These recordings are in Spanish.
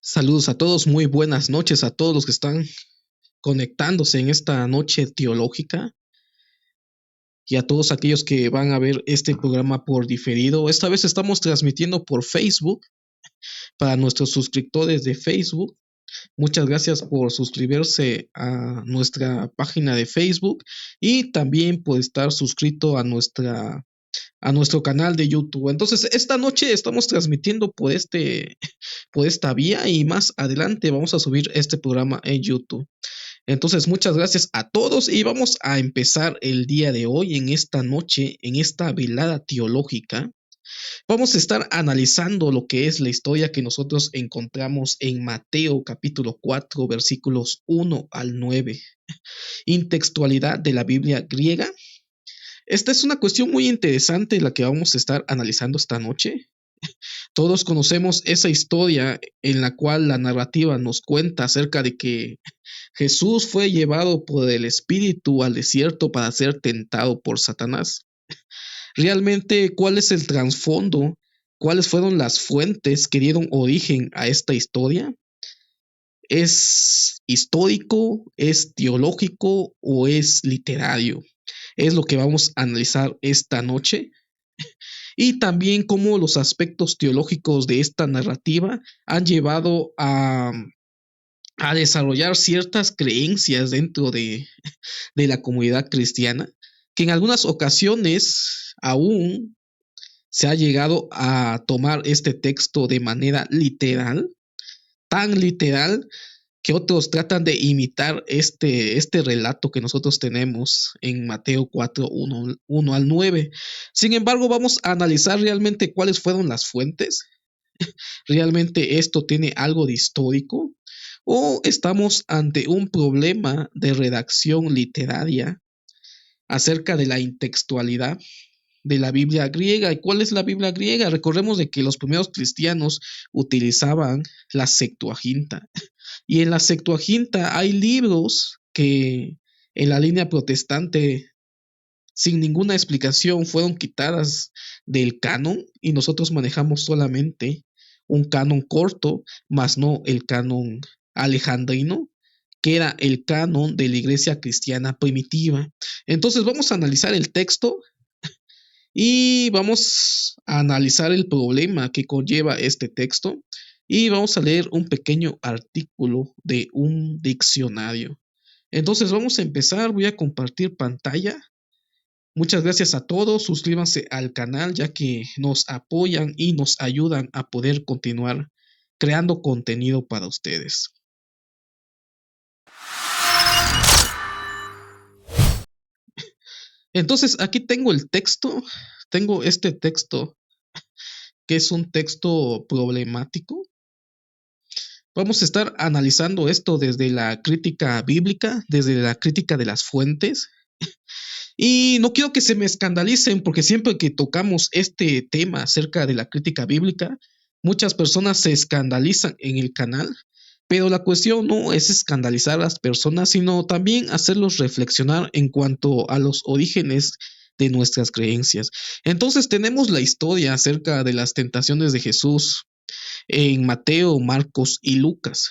Saludos a todos, muy buenas noches a todos los que están conectándose en esta noche teológica y a todos aquellos que van a ver este programa por diferido. Esta vez estamos transmitiendo por Facebook para nuestros suscriptores de Facebook. Muchas gracias por suscribirse a nuestra página de Facebook y también por estar suscrito a nuestro canal de YouTube. Entonces, esta noche estamos transmitiendo por esta vía y más adelante vamos a subir este programa en YouTube. Entonces, muchas gracias a todos y vamos a empezar el día de hoy, en esta noche, en esta velada teológica. Vamos a estar analizando lo que es la historia que nosotros encontramos en Mateo capítulo 4, versículos 1 al 9. Intextualidad de la Biblia griega. Esta es una cuestión muy interesante la que vamos a estar analizando esta noche. Todos conocemos esa historia en la cual la narrativa nos cuenta acerca de que Jesús fue llevado por el Espíritu al desierto para ser tentado por Satanás. Realmente, ¿cuál es el trasfondo? ¿Cuáles fueron las fuentes que dieron origen a esta historia? ¿Es histórico? ¿Es teológico? ¿O es literario? Es lo que vamos a analizar esta noche. Y también cómo los aspectos teológicos de esta narrativa han llevado a desarrollar ciertas creencias dentro de la comunidad cristiana, que en algunas ocasiones aún se ha llegado a tomar este texto de manera literal, tan literal que otros tratan de imitar este relato que nosotros tenemos en Mateo 4, 1 al 9. Sin embargo, vamos a analizar realmente cuáles fueron las fuentes. ¿Realmente esto tiene algo de histórico? ¿O estamos ante un problema de redacción literaria acerca de la intextualidad de la Biblia griega? ¿Y cuál es la Biblia griega? Recordemos de que los primeros cristianos utilizaban la Septuaginta. Y en la Septuaginta hay libros que en la línea protestante, sin ninguna explicación, fueron quitadas del canon y nosotros manejamos solamente un canon corto, más no el canon alejandrino, que era el canon de la iglesia cristiana primitiva. Entonces vamos a analizar el texto y vamos a analizar el problema que conlleva este texto y vamos a leer un pequeño artículo de un diccionario. Entonces vamos a empezar, voy a compartir pantalla. Muchas gracias a todos, suscríbanse al canal ya que nos apoyan y nos ayudan a poder continuar creando contenido para ustedes. Entonces aquí tengo el texto, tengo este texto que es un texto problemático. Vamos a estar analizando esto desde la crítica bíblica, desde la crítica de las fuentes. Y no quiero que se me escandalicen porque siempre que tocamos este tema acerca de la crítica bíblica, muchas personas se escandalizan en el canal, pero la cuestión no es escandalizar a las personas, sino también hacerlos reflexionar en cuanto a los orígenes de nuestras creencias. Entonces tenemos la historia acerca de las tentaciones de Jesús en Mateo, Marcos y Lucas.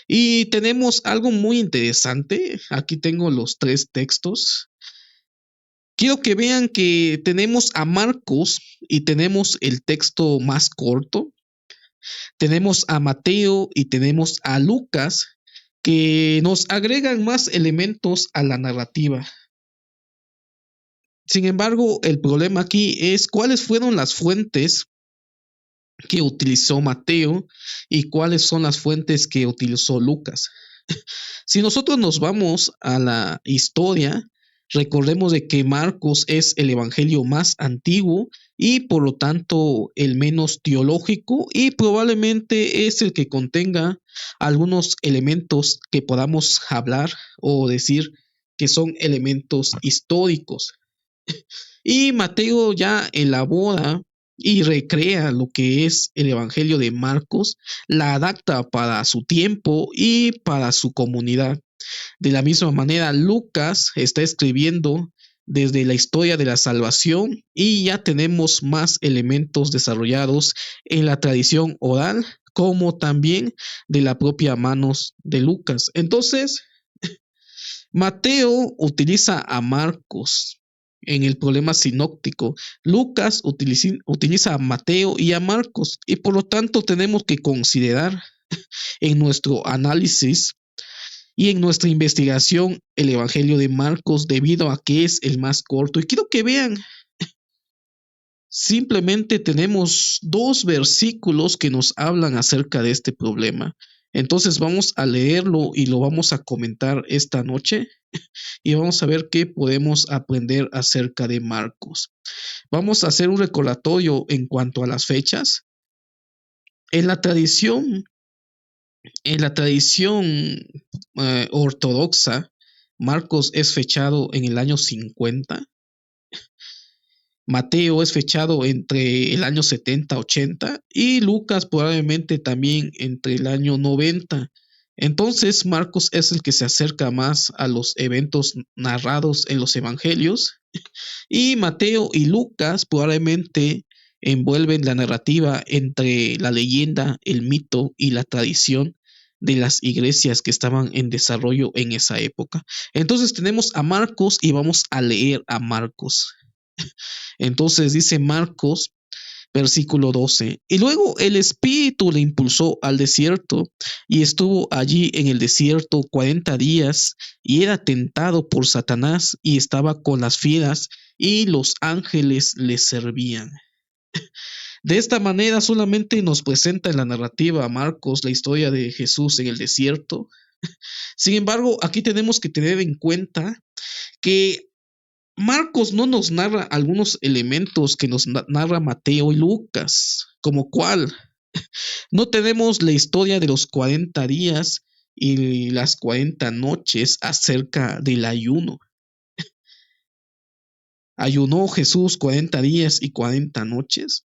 Y tenemos algo muy interesante. Aquí tengo los tres textos. Quiero que vean que tenemos a Marcos y tenemos el texto más corto. Tenemos a Mateo y tenemos a Lucas que nos agregan más elementos a la narrativa. Sin embargo, el problema aquí es cuáles fueron las fuentes que utilizó Mateo y cuáles son las fuentes que utilizó Lucas. Si nosotros nos vamos a la historia, recordemos de que Marcos es el evangelio más antiguo y por lo tanto el menos teológico y probablemente es el que contenga algunos elementos que podamos hablar o decir que son elementos históricos. Y Mateo ya elabora y recrea lo que es el Evangelio de Marcos, la adapta para su tiempo y para su comunidad. De la misma manera, Lucas está escribiendo desde la historia de la salvación y ya tenemos más elementos desarrollados en la tradición oral como también de la propia manos de Lucas. Entonces, Mateo utiliza a Marcos en el problema sinóptico. Lucas utiliza a Mateo y a Marcos, y por lo tanto tenemos que considerar en nuestro análisis y en nuestra investigación el Evangelio de Marcos debido a que es el más corto. Y quiero que vean, simplemente tenemos 2 versículos que nos hablan acerca de este problema. Entonces vamos a leerlo y lo vamos a comentar esta noche y vamos a ver qué podemos aprender acerca de Marcos. Vamos a hacer un recordatorio en cuanto a las fechas. En la tradición ortodoxa, Marcos es fechado en el año 50. Mateo es fechado entre el año 70-80 y Lucas probablemente también entre el año 90. Entonces Marcos es el que se acerca más a los eventos narrados en los evangelios, y Mateo y Lucas probablemente envuelven la narrativa entre la leyenda, el mito y la tradición de las iglesias que estaban en desarrollo en esa época. Entonces tenemos a Marcos y vamos a leer a Marcos. Entonces dice Marcos, versículo 12: y luego el Espíritu le impulsó al desierto, y estuvo allí en el desierto 40 días, y era tentado por Satanás, y estaba con las fieras, y los ángeles le servían. De esta manera solamente nos presenta en la narrativa Marcos la historia de Jesús en el desierto. Sin embargo, aquí tenemos que tener en cuenta que Marcos no nos narra algunos elementos que nos narra Mateo y Lucas, como cuál. No tenemos la historia de los 40 días y las 40 noches acerca del ayuno. ¿Ayunó Jesús 40 días y 40 noches?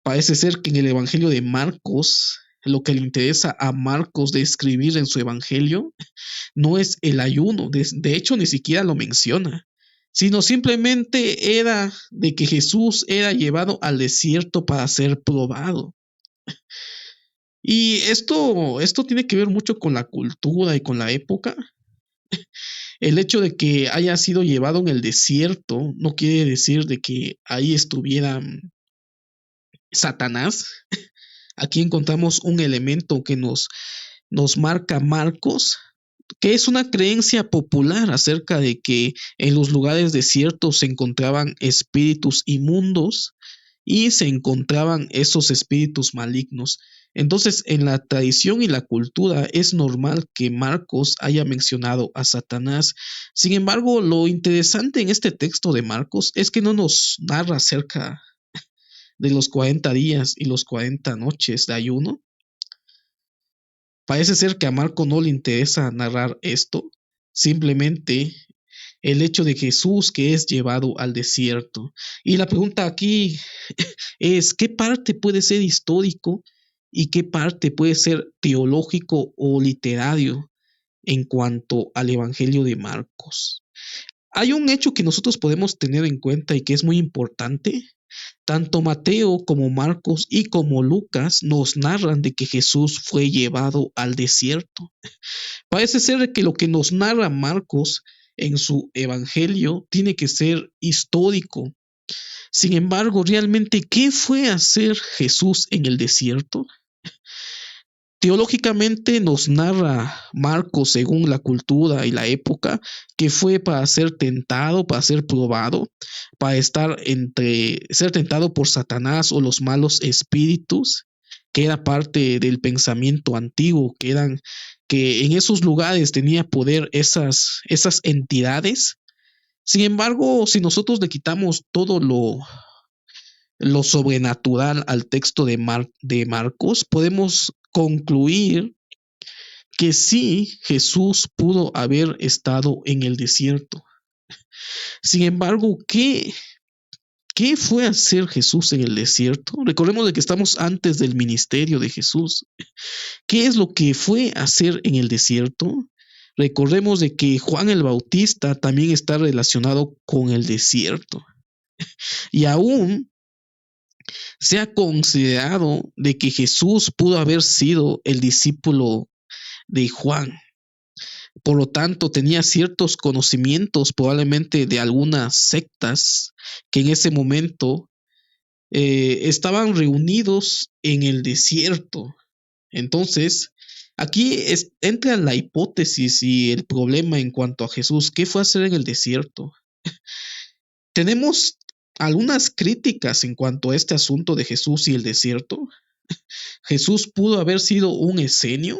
Parece ser que en el Evangelio de Marcos, lo que le interesa a Marcos de escribir en su Evangelio no es el ayuno, de hecho ni siquiera lo menciona, sino simplemente era de que Jesús era llevado al desierto para ser probado. Y esto tiene que ver mucho con la cultura y con la época. El hecho de que haya sido llevado en el desierto no quiere decir de que ahí estuviera Satanás. Aquí encontramos un elemento que nos marca Marcos, que es una creencia popular acerca de que en los lugares desiertos se encontraban espíritus inmundos y se encontraban esos espíritus malignos. Entonces, en la tradición y la cultura es normal que Marcos haya mencionado a Satanás. Sin embargo, lo interesante en este texto de Marcos es que no nos narra acerca de los 40 días y los 40 noches de ayuno. Parece ser que a Marco no le interesa narrar esto, simplemente el hecho de Jesús que es llevado al desierto. Y la pregunta aquí es, ¿qué parte puede ser histórico y qué parte puede ser teológico o literario en cuanto al Evangelio de Marcos? Hay un hecho que nosotros podemos tener en cuenta y que es muy importante. Tanto Mateo como Marcos y como Lucas nos narran de que Jesús fue llevado al desierto. Parece ser que lo que nos narra Marcos en su evangelio tiene que ser histórico. Sin embargo, realmente, ¿qué fue hacer Jesús en el desierto? Teológicamente nos narra Marcos, según la cultura y la época, que fue para ser tentado, para ser probado, para ser tentado por Satanás o los malos espíritus, que era parte del pensamiento antiguo, que en esos lugares tenía poder esas entidades. Sin embargo, si nosotros le quitamos todo lo sobrenatural al texto de Marcos, podemos concluir que sí, Jesús pudo haber estado en el desierto. Sin embargo, ¿qué fue hacer Jesús en el desierto? Recordemos de que estamos antes del ministerio de Jesús. ¿Qué es lo que fue hacer en el desierto? Recordemos de que Juan el Bautista también está relacionado con el desierto. Y aún Se ha considerado de que Jesús pudo haber sido el discípulo de Juan. Por lo tanto, tenía ciertos conocimientos probablemente de algunas sectas que en ese momento estaban reunidos en el desierto. Entonces, aquí entra la hipótesis y el problema en cuanto a Jesús. ¿Qué fue a hacer en el desierto? Tenemos algunas críticas en cuanto a este asunto de Jesús y el desierto. Jesús pudo haber sido un esenio.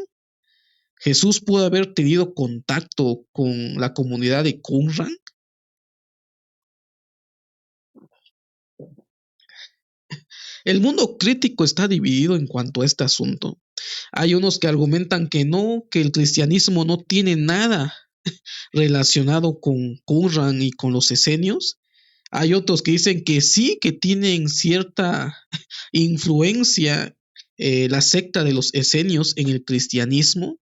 Jesús pudo haber tenido contacto con la comunidad de Qumran. El mundo crítico está dividido en cuanto a este asunto. Hay unos que argumentan que no, que el cristianismo no tiene nada relacionado con Qumran y con los esenios. Hay otros que dicen que sí, que tienen cierta influencia la secta de los esenios en el cristianismo.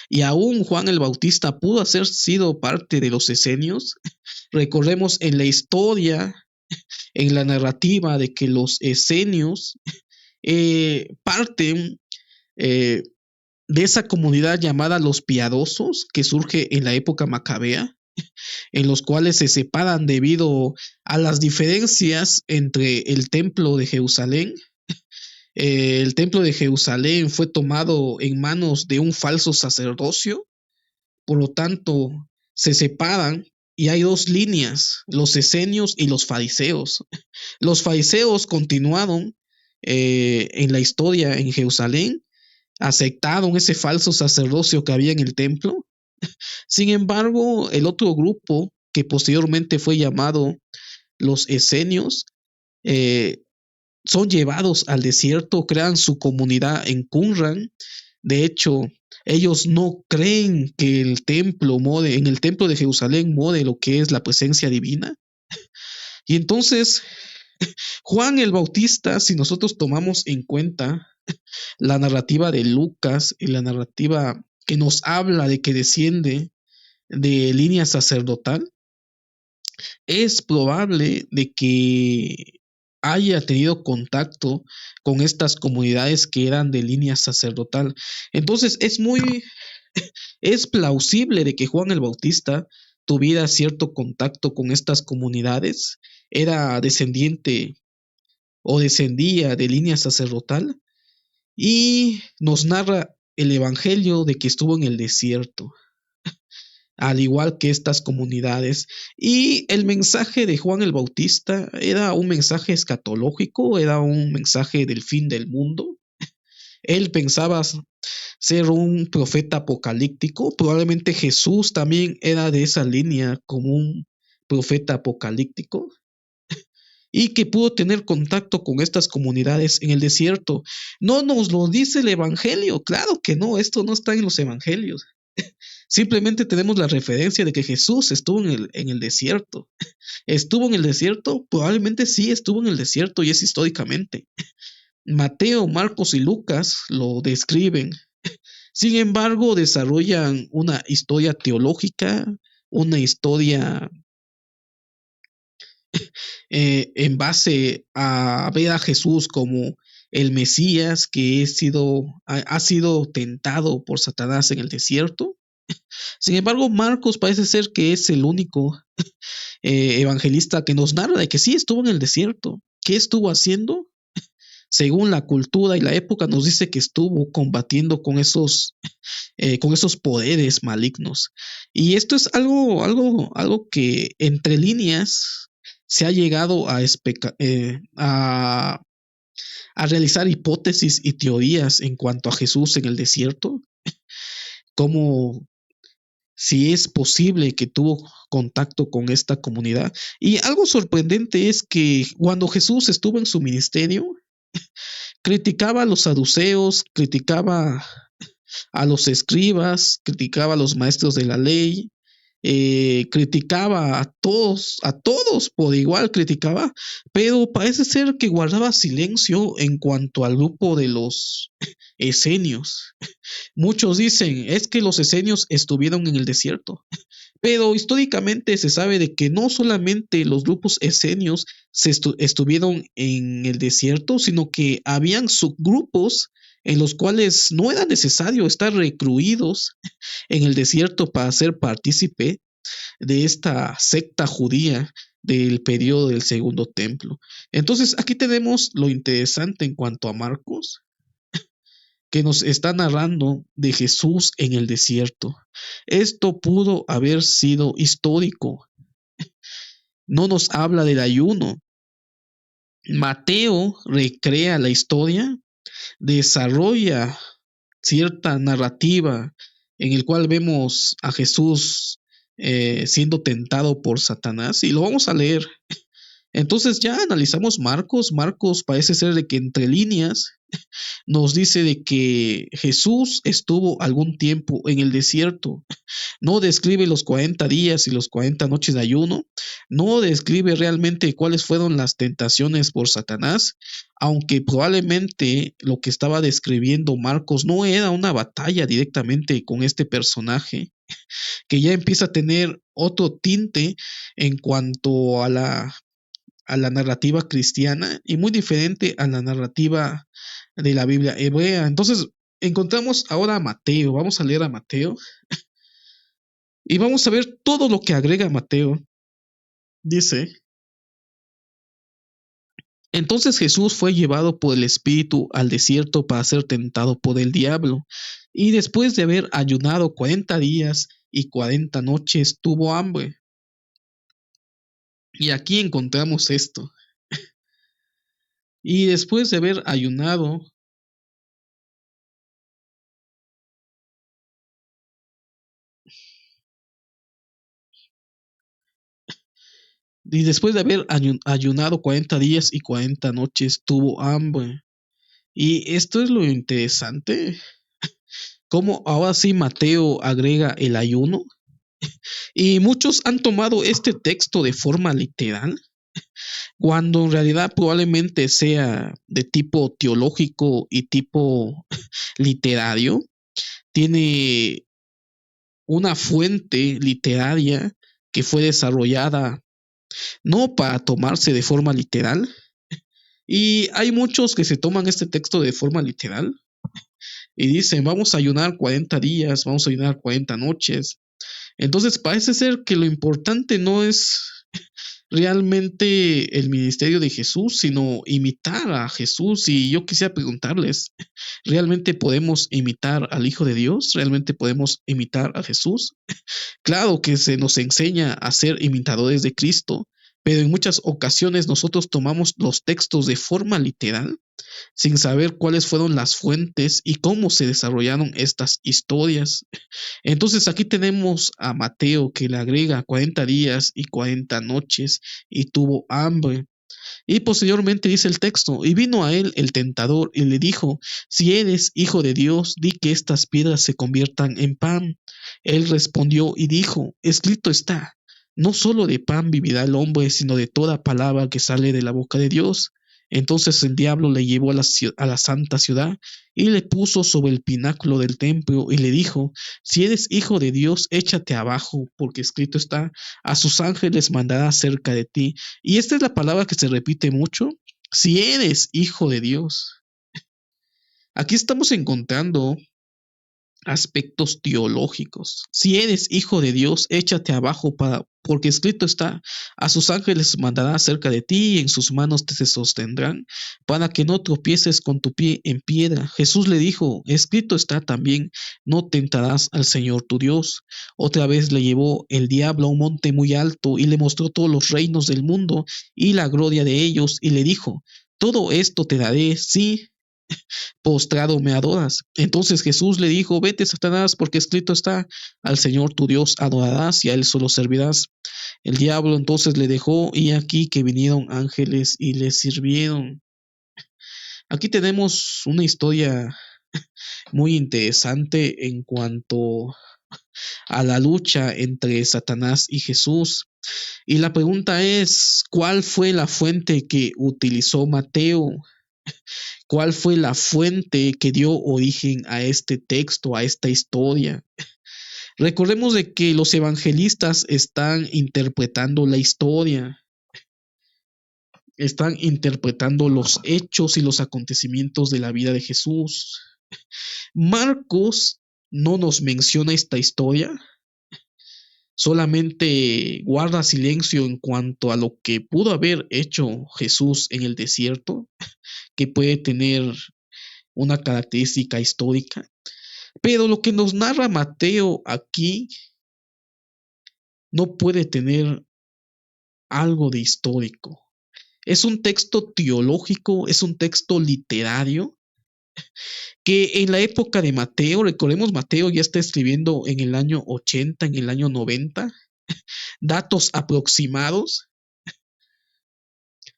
Y aún Juan el Bautista pudo haber sido parte de los esenios. Recordemos en la historia, en la narrativa de que los esenios parten eh, de esa comunidad llamada los piadosos, que surge en la época macabea, en los cuales se separan debido a las diferencias entre el templo de Jerusalén. El templo de Jerusalén fue tomado en manos de un falso sacerdocio, por lo tanto se separan y hay dos líneas, los esenios y los fariseos. Los fariseos continuaron en la historia en Jerusalén, aceptaron ese falso sacerdocio que había en el templo. Sin embargo, el otro grupo, que posteriormente fue llamado los esenios, eh, son llevados al desierto, crean su comunidad en Qumran. De hecho, ellos no creen que el templo more, en el templo de Jerusalén more lo que es la presencia divina. Y entonces, Juan el Bautista, si nosotros tomamos en cuenta la narrativa de Lucas y la narrativa que nos habla de que desciende de línea sacerdotal, es probable de que haya tenido contacto con estas comunidades que eran de línea sacerdotal. Entonces es plausible de que Juan el Bautista tuviera cierto contacto con estas comunidades, era descendiente o descendía de línea sacerdotal y nos narra el evangelio de que estuvo en el desierto, al igual que estas comunidades. Y el mensaje de Juan el Bautista era un mensaje escatológico, era un mensaje del fin del mundo. Él pensaba ser un profeta apocalíptico. Probablemente Jesús también era de esa línea como un profeta apocalíptico y que pudo tener contacto con estas comunidades en el desierto. No nos lo dice el Evangelio, claro que no, esto no está en los Evangelios. Simplemente tenemos la referencia de que Jesús estuvo en el desierto. ¿Estuvo en el desierto? Probablemente sí estuvo en el desierto y es históricamente. Mateo, Marcos y Lucas lo describen. Sin embargo, desarrollan una historia teológica, una historia en base a ver a Jesús como el Mesías que ha sido tentado por Satanás en el desierto. Sin embargo, Marcos parece ser que es el único evangelista que nos narra de que sí estuvo en el desierto. ¿Qué estuvo haciendo? Según la cultura y la época, nos dice que estuvo combatiendo con esos poderes malignos. Y esto es algo que entre líneas se ha llegado a realizar hipótesis y teorías en cuanto a Jesús en el desierto, como si es posible que tuvo contacto con esta comunidad. Y algo sorprendente es que cuando Jesús estuvo en su ministerio, criticaba a los saduceos, criticaba a los escribas, criticaba a los maestros de la ley, criticaba a todos por igual criticaba, pero parece ser que guardaba silencio en cuanto al grupo de los esenios. Muchos dicen, es que los esenios estuvieron en el desierto. Pero históricamente se sabe de que no solamente los grupos esenios estuvieron en el desierto, sino que habían subgrupos en los cuales no era necesario estar recluidos en el desierto para ser partícipe de esta secta judía del periodo del Segundo Templo. Entonces, aquí tenemos lo interesante en cuanto a Marcos, que nos está narrando de Jesús en el desierto. Esto pudo haber sido histórico. No nos habla del ayuno. Mateo recrea la historia, desarrolla cierta narrativa en el cual vemos a Jesús siendo tentado por Satanás, y lo vamos a leer. Entonces ya analizamos Marcos. Marcos parece ser de que entre líneas nos dice de que Jesús estuvo algún tiempo en el desierto. No describe los 40 días y los 40 noches de ayuno. No describe realmente cuáles fueron las tentaciones por Satanás, aunque probablemente lo que estaba describiendo Marcos no era una batalla directamente con este personaje, que ya empieza a tener otro tinte en cuanto a la narrativa cristiana y muy diferente a la narrativa de la Biblia hebrea. Entonces, encontramos ahora a Mateo. Vamos a leer a Mateo y vamos a ver todo lo que agrega Mateo. Dice: entonces Jesús fue llevado por el Espíritu al desierto para ser tentado por el diablo, y después de haber ayunado 40 días y 40 noches tuvo hambre. Y aquí encontramos esto. Y después de haber ayunado y después de haber ayunado 40 días y 40 noches tuvo hambre. Y esto es lo interesante, cómo ahora sí Mateo agrega el ayuno. Y muchos han tomado este texto de forma literal, cuando en realidad probablemente sea de tipo teológico y tipo literario. Tiene una fuente literaria que fue desarrollada no para tomarse de forma literal. Y hay muchos que se toman este texto de forma literal y dicen, vamos a ayunar 40 días, vamos a ayunar 40 noches. Entonces parece ser que lo importante no es realmente el ministerio de Jesús, sino imitar a Jesús. Y yo quisiera preguntarles, ¿realmente podemos imitar al Hijo de Dios? ¿Realmente podemos imitar a Jesús? Claro que se nos enseña a ser imitadores de Cristo, pero en muchas ocasiones nosotros tomamos los textos de forma literal, sin saber cuáles fueron las fuentes y cómo se desarrollaron estas historias. Entonces aquí tenemos a Mateo, que le agrega 40 días y 40 noches y tuvo hambre. Y posteriormente dice el texto, y vino a él el tentador y le dijo, si eres hijo de Dios, di que estas piedras se conviertan en pan. Él respondió y dijo, escrito está, no solo de pan vivirá el hombre, sino de toda palabra que sale de la boca de Dios. Entonces el diablo le llevó a la santa ciudad y le puso sobre el pináculo del templo y le dijo, si eres hijo de Dios, échate abajo, porque escrito está, a sus ángeles mandará cerca de ti. Y esta es la palabra que se repite mucho, si eres hijo de Dios. Aquí estamos encontrando aspectos teológicos. Si eres hijo de Dios, échate abajo porque escrito está, a sus ángeles mandará cerca de ti y en sus manos te se sostendrán para que no tropieces con tu pie en piedra. Jesús le dijo, escrito está también, no tentarás al Señor tu Dios. Otra vez le llevó el diablo a un monte muy alto y le mostró todos los reinos del mundo y la gloria de ellos y le dijo, todo esto te daré si postrado me adoras. Entonces Jesús le dijo, vete, Satanás, porque escrito está, al Señor tu Dios adorarás y a él solo servirás. El diablo entonces le dejó y aquí que vinieron ángeles y le sirvieron. Aquí tenemos una historia muy interesante en cuanto a la lucha entre Satanás y Jesús. Y la pregunta es, ¿cuál fue la fuente que utilizó Mateo? ¿Cuál fue la fuente que dio origen a este texto, a esta historia? Recordemos de que los evangelistas están interpretando la historia, están interpretando los hechos y los acontecimientos de la vida de Jesús. Marcos no nos menciona esta historia, solamente guarda silencio en cuanto a lo que pudo haber hecho Jesús en el desierto, que puede tener una característica histórica. Pero lo que nos narra Mateo aquí no puede tener algo de histórico. Es un texto teológico, es un texto literario que en la época de Mateo, recordemos, Mateo ya está escribiendo en el año 80, en el año 90, datos aproximados,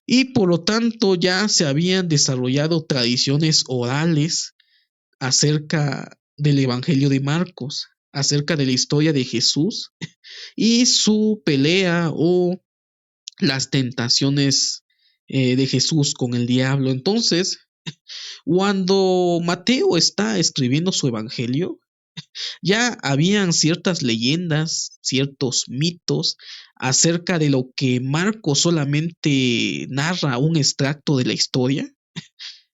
y por lo tanto ya se habían desarrollado tradiciones orales acerca del Evangelio de Marcos, acerca de la historia de Jesús y su pelea o las tentaciones de Jesús con el diablo. Entonces, cuando Mateo está escribiendo su Evangelio, ya habían ciertas leyendas, ciertos mitos acerca de lo que Marcos solamente narra un extracto de la historia.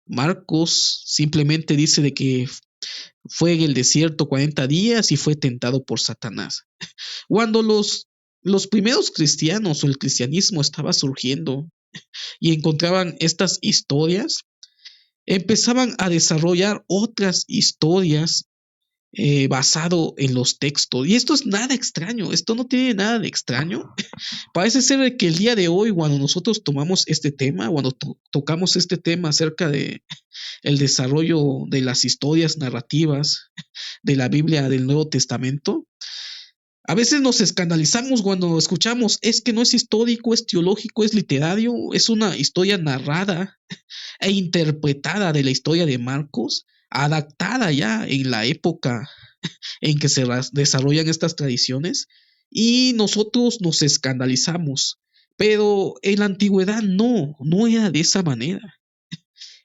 Marcos simplemente dice de que fue en el desierto 40 días y fue tentado por Satanás. Cuando los primeros cristianos o el cristianismo estaba surgiendo y encontraban estas historias, empezaban a desarrollar otras historias basado en los textos. Y esto es nada extraño, esto no tiene nada de extraño. Parece ser que el día de hoy, cuando nosotros tomamos este tema, cuando tocamos este tema acerca de el desarrollo de las historias narrativas de la Biblia del Nuevo Testamento, a veces nos escandalizamos cuando escuchamos, es que no es histórico, es teológico, es literario, es una historia narrada e interpretada de la historia de Marcos, adaptada ya en la época en que se desarrollan estas tradiciones, y nosotros nos escandalizamos. Pero en la antigüedad no era de esa manera.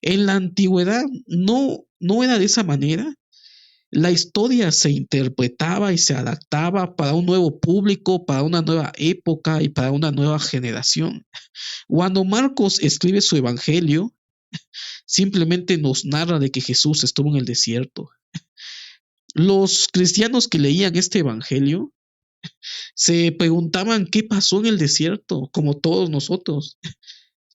En la antigüedad no era de esa manera. La historia se interpretaba y se adaptaba para un nuevo público, para una nueva época y para una nueva generación. Cuando Marcos escribe su evangelio, simplemente nos narra de que Jesús estuvo en el desierto. Los cristianos que leían este evangelio se preguntaban qué pasó en el desierto, como todos nosotros.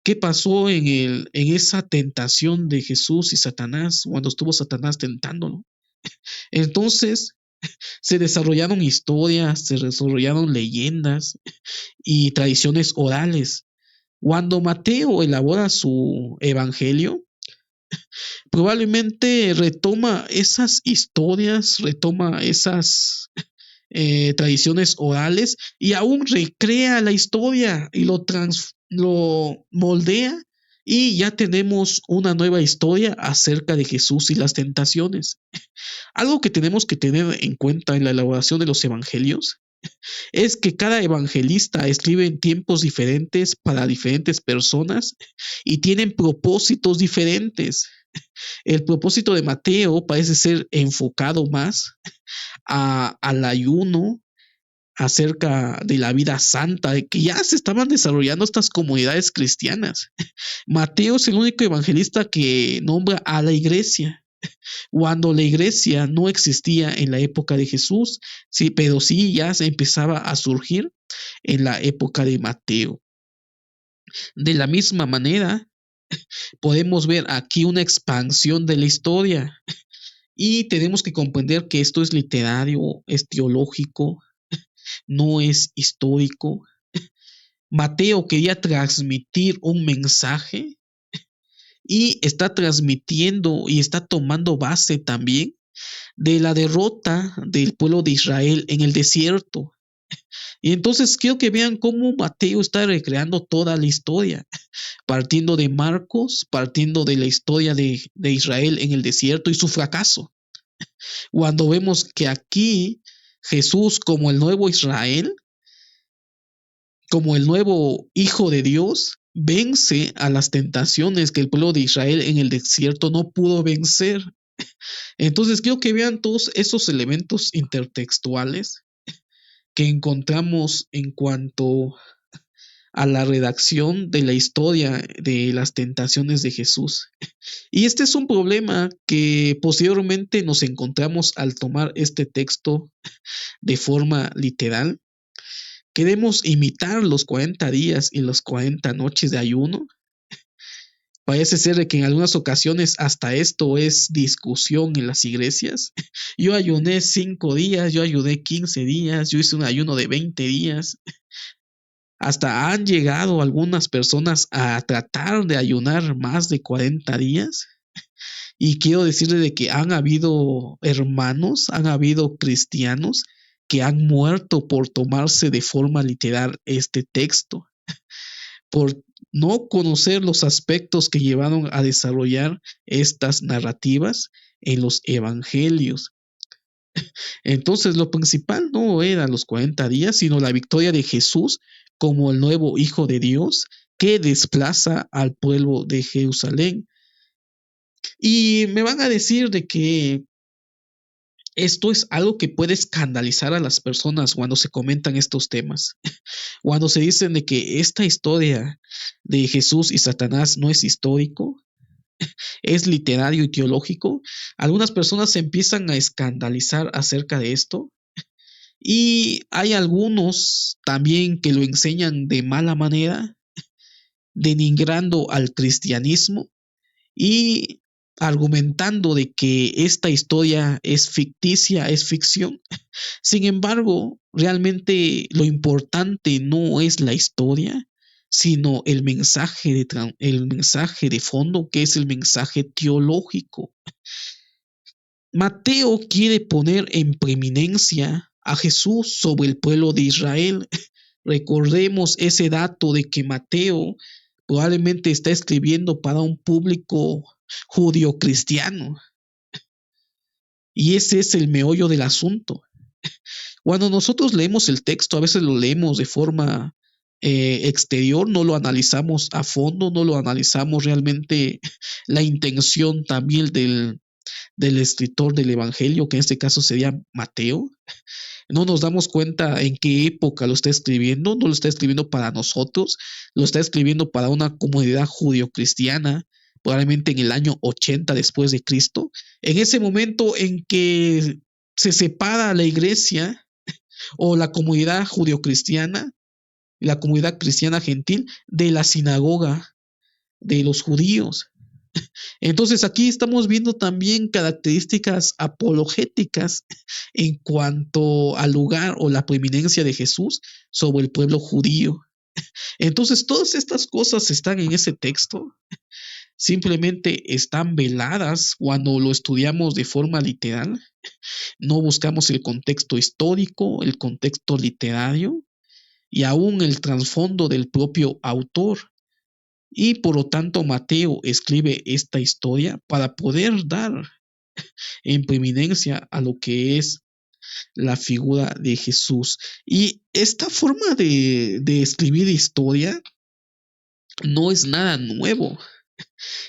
¿Qué pasó en esa tentación de Jesús y Satanás, cuando estuvo Satanás tentándolo? Entonces se desarrollaron historias, se desarrollaron leyendas y tradiciones orales. Cuando Mateo elabora su evangelio, probablemente retoma esas historias, retoma esas tradiciones orales y aún recrea la historia y lo moldea, y ya tenemos una nueva historia acerca de Jesús y las tentaciones. Algo que tenemos que tener en cuenta en la elaboración de los evangelios es que cada evangelista escribe en tiempos diferentes para diferentes personas y tienen propósitos diferentes. El propósito de Mateo parece ser enfocado más al ayuno, acerca de la vida santa, de que ya se estaban desarrollando estas comunidades cristianas. Mateo es el único evangelista que nombra a la iglesia, cuando la iglesia no existía en la época de Jesús, sí, pero sí ya se empezaba a surgir en la época de Mateo. De la misma manera, podemos ver aquí una expansión de la historia y tenemos que comprender que esto es literario, es teológico, no es histórico. Mateo quería transmitir un mensaje y está transmitiendo y está tomando base también de la derrota del pueblo de Israel en el desierto. Y entonces quiero que vean cómo Mateo está recreando toda la historia, partiendo de Marcos, partiendo de la historia de Israel en el desierto y su fracaso. Cuando vemos que aquí Jesús, como el nuevo Israel, como el nuevo Hijo de Dios, vence a las tentaciones que el pueblo de Israel en el desierto no pudo vencer. Entonces quiero que vean todos esos elementos intertextuales que encontramos en cuanto a la redacción de la historia de las tentaciones de Jesús. Y este es un problema que posteriormente nos encontramos al tomar este texto de forma literal. Queremos imitar los 40 días y las 40 noches de ayuno. Parece ser de que en algunas ocasiones hasta esto es discusión en las iglesias. Yo ayuné 5 días, yo ayuné 15 días, yo hice un ayuno de 20 días. Hasta han llegado algunas personas a tratar de ayunar más de 40 días. Y quiero decirle de que han habido hermanos, han habido cristianos que han muerto por tomarse de forma literal este texto, por no conocer los aspectos que llevaron a desarrollar estas narrativas en los evangelios. Entonces lo principal no eran los 40 días, sino la victoria de Jesús como el nuevo Hijo de Dios que desplaza al pueblo de Jerusalén. Y me van a decir de que esto es algo que puede escandalizar a las personas cuando se comentan estos temas. Cuando se dicen de que esta historia de Jesús y Satanás no es histórico, es literario y teológico, algunas personas se empiezan a escandalizar acerca de esto. Y hay algunos también que lo enseñan de mala manera, denigrando al cristianismo y argumentando de que esta historia es ficticia, es ficción. Sin embargo, realmente lo importante no es la historia, sino el mensaje de fondo, que es el mensaje teológico. Mateo quiere poner en preeminencia a Jesús sobre el pueblo de Israel. Recordemos ese dato de que Mateo probablemente está escribiendo para un público judío cristiano. Y ese es el meollo del asunto. Cuando nosotros leemos el texto, a veces lo leemos de forma exterior, no lo analizamos a fondo, no lo analizamos realmente la intención también del escritor del Evangelio, que en este caso sería Mateo. No nos damos cuenta en qué época lo está escribiendo, no lo está escribiendo para nosotros, lo está escribiendo para una comunidad judío-cristiana, probablemente en el año 80 después de Cristo, en ese momento en que se separa la iglesia o la comunidad judío-cristiana, la comunidad cristiana gentil, de la sinagoga de los judíos. Entonces aquí estamos viendo también características apologéticas en cuanto al lugar o la preeminencia de Jesús sobre el pueblo judío. Entonces todas estas cosas están en ese texto, simplemente están veladas cuando lo estudiamos de forma literal. No buscamos el contexto histórico, el contexto literario y aún el trasfondo del propio autor. Y por lo tanto Mateo escribe esta historia para poder dar en preeminencia a lo que es la figura de Jesús. Y esta forma de escribir historia no es nada nuevo.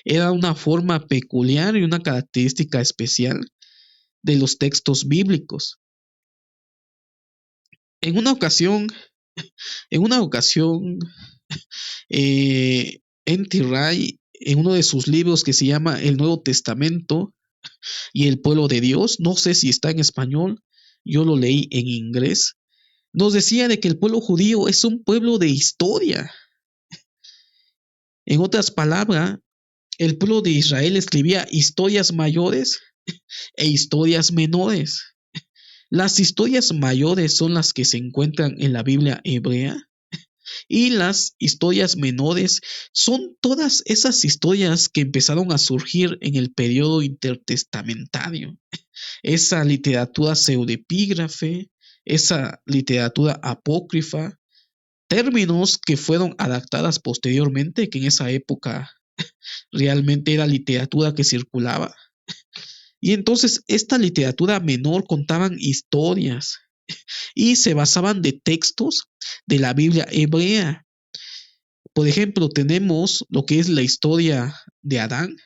Era una forma peculiar y una característica especial de los textos bíblicos. En una ocasión, N.T. Wright, en uno de sus libros que se llama El Nuevo Testamento y el Pueblo de Dios, no sé si está en español, yo lo leí en inglés, nos decía de que el pueblo judío es un pueblo de historia. En otras palabras, el pueblo de Israel escribía historias mayores e historias menores. Las historias mayores son las que se encuentran en la Biblia hebrea y las historias menores son todas esas historias que empezaron a surgir en el periodo intertestamentario. Esa literatura pseudepígrafe, esa literatura apócrifa, términos que fueron adaptadas posteriormente, que en esa época realmente era literatura que circulaba. Y entonces esta literatura menor contaban historias y se basaban de textos de la Biblia hebrea. Por ejemplo, tenemos lo que es la historia de Adán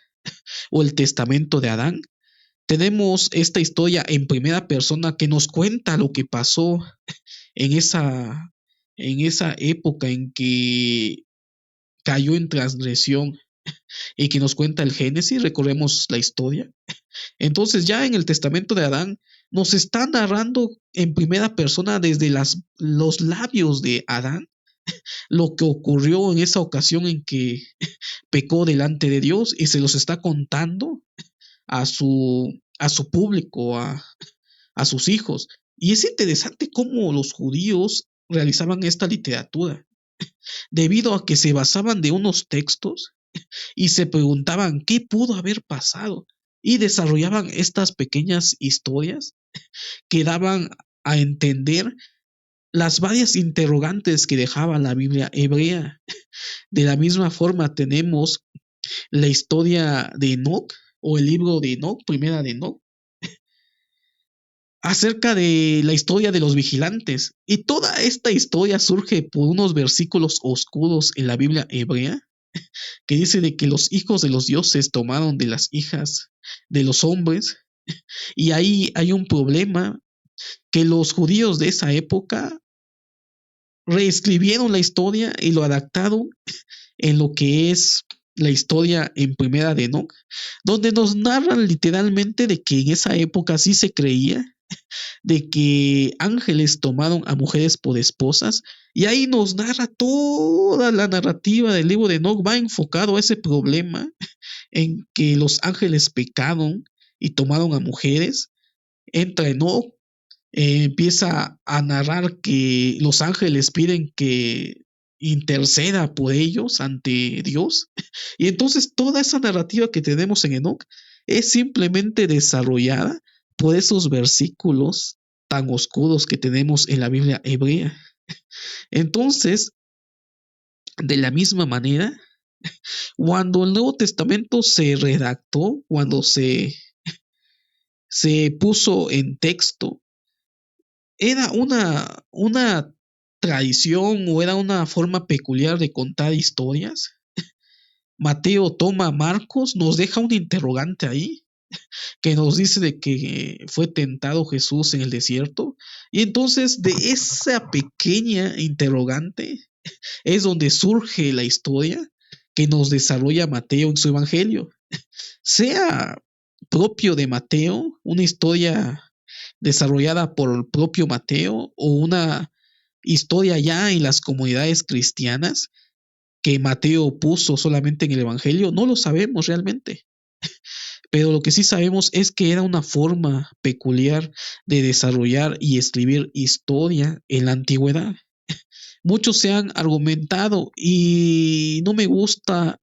o el testamento de Adán. Tenemos esta historia en primera persona que nos cuenta lo que pasó en esa época en que cayó en transgresión y que nos cuenta el Génesis, recordemos la historia. Entonces ya en el testamento de Adán nos está narrando en primera persona desde los labios de Adán lo que ocurrió en esa ocasión en que pecó delante de Dios y se los está contando a su público, a sus hijos. Y es interesante cómo los judíos realizaban esta literatura, debido a que se basaban de unos textos y se preguntaban qué pudo haber pasado y desarrollaban estas pequeñas historias que daban a entender las varias interrogantes que dejaba la Biblia hebrea. De la misma forma tenemos la historia de Enoch o el libro de Enoch, primera de Enoch, acerca de la historia de los vigilantes. Y toda esta historia surge por unos versículos oscuros en la Biblia hebrea que dice de que los hijos de los dioses tomaron de las hijas de los hombres. Y ahí hay un problema, que los judíos de esa época reescribieron la historia y lo adaptaron en lo que es la historia en primera de Enoch, donde nos narran literalmente de que en esa época sí se creía de que ángeles tomaron a mujeres por esposas, y ahí nos narra toda la narrativa del libro de Enoch, va enfocado a ese problema en que los ángeles pecaron y tomaron a mujeres. Entra Enoch, empieza a narrar que los ángeles piden que interceda por ellos ante Dios. Y entonces toda esa narrativa que tenemos en Enoch es simplemente desarrollada por esos versículos tan oscuros que tenemos en la Biblia hebrea. Entonces, de la misma manera, cuando el Nuevo Testamento se redactó, cuando se puso en texto, era una tradición o era una forma peculiar de contar historias. Mateo toma a Marcos, nos deja un interrogante ahí, que nos dice de que fue tentado Jesús en el desierto. Y entonces de esa pequeña interrogante es donde surge la historia que nos desarrolla Mateo en su evangelio. Sea propio de Mateo, una historia desarrollada por el propio Mateo o una historia ya en las comunidades cristianas que Mateo puso solamente en el evangelio, no lo sabemos realmente. Pero lo que sí sabemos es que era una forma peculiar de desarrollar y escribir historia en la antigüedad. Muchos se han argumentado y no me gusta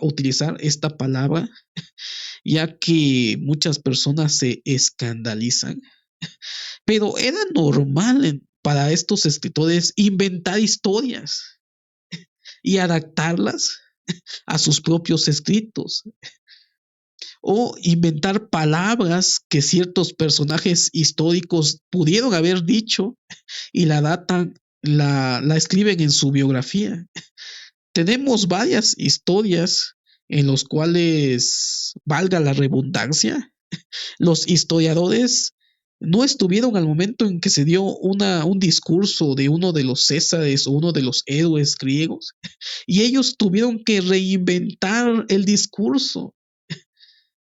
utilizar esta palabra, ya que muchas personas se escandalizan, pero era normal para estos escritores inventar historias y adaptarlas a sus propios escritos, o inventar palabras que ciertos personajes históricos pudieron haber dicho y la datan, la escriben en su biografía. Tenemos varias historias en los cuales, valga la redundancia, los historiadores no estuvieron al momento en que se dio un discurso de uno de los césares o uno de los héroes griegos, y ellos tuvieron que reinventar el discurso.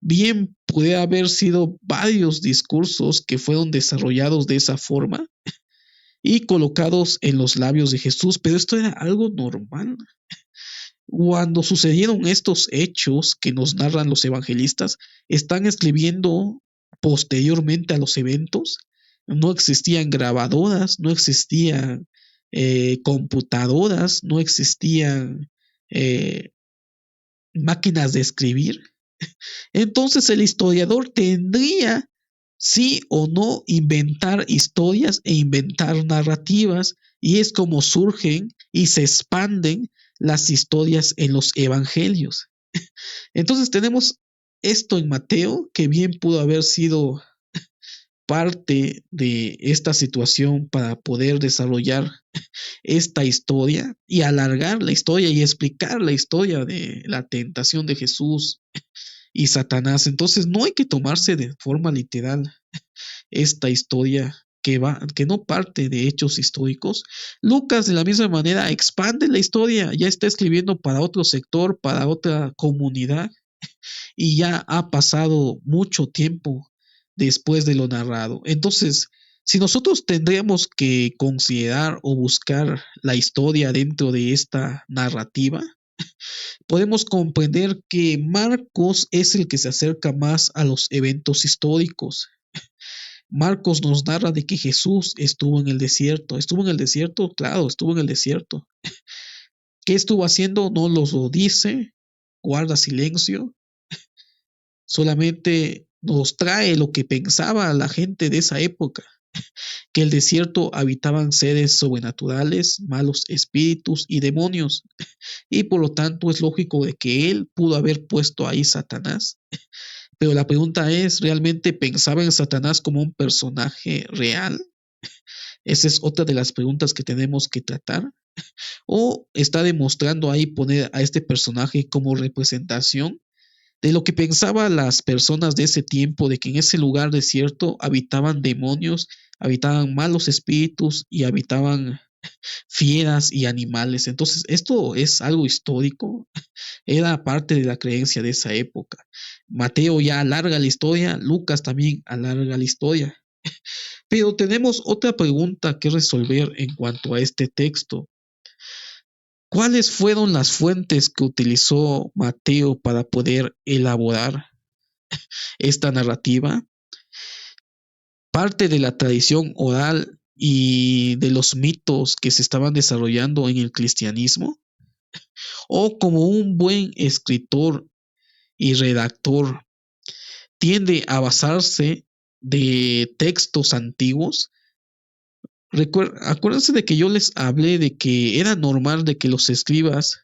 Bien, puede haber sido varios discursos que fueron desarrollados de esa forma y colocados en los labios de Jesús, pero esto era algo normal. Cuando sucedieron estos hechos que nos narran los evangelistas, están escribiendo posteriormente a los eventos. No existían grabadoras, no existían computadoras, no existían máquinas de escribir. Entonces el historiador tendría, sí o no, inventar historias e inventar narrativas, y es como surgen y se expanden las historias en los evangelios. Entonces tenemos esto en Mateo, que bien pudo haber sido parte de esta situación para poder desarrollar esta historia y alargar la historia y explicar la historia de la tentación de Jesús y Satanás. Entonces no hay que tomarse de forma literal esta historia que no parte de hechos históricos. Lucas de la misma manera expande la historia, ya está escribiendo para otro sector, para otra comunidad, y ya ha pasado mucho tiempo después de lo narrado. Entonces, si nosotros tendríamos que considerar o buscar la historia dentro de esta narrativa, podemos comprender que Marcos es el que se acerca más a los eventos históricos. Marcos nos narra de que Jesús estuvo en el desierto. ¿Estuvo en el desierto? Claro, estuvo en el desierto. ¿Qué estuvo haciendo? No lo dice, guarda silencio. Solamente nos trae lo que pensaba la gente de esa época, que el desierto habitaban seres sobrenaturales, malos espíritus y demonios, y por lo tanto es lógico de que él pudo haber puesto ahí Satanás. Pero la pregunta es, ¿realmente pensaba en Satanás como un personaje real? Esa es otra de las preguntas que tenemos que tratar. ¿O está demostrando ahí poner a este personaje como representación de lo que pensaban las personas de ese tiempo, de que en ese lugar desierto habitaban demonios, habitaban malos espíritus y habitaban fieras y animales? Entonces, esto es algo histórico, era parte de la creencia de esa época. Mateo ya alarga la historia, Lucas también alarga la historia. Pero tenemos otra pregunta que resolver en cuanto a este texto. ¿Cuáles fueron las fuentes que utilizó Mateo para poder elaborar esta narrativa? Parte de la tradición oral y de los mitos que se estaban desarrollando en el cristianismo, o como un buen escritor y redactor tiende a basarse de textos antiguos. Acuérdense de que yo les hablé de que era normal de que los escribas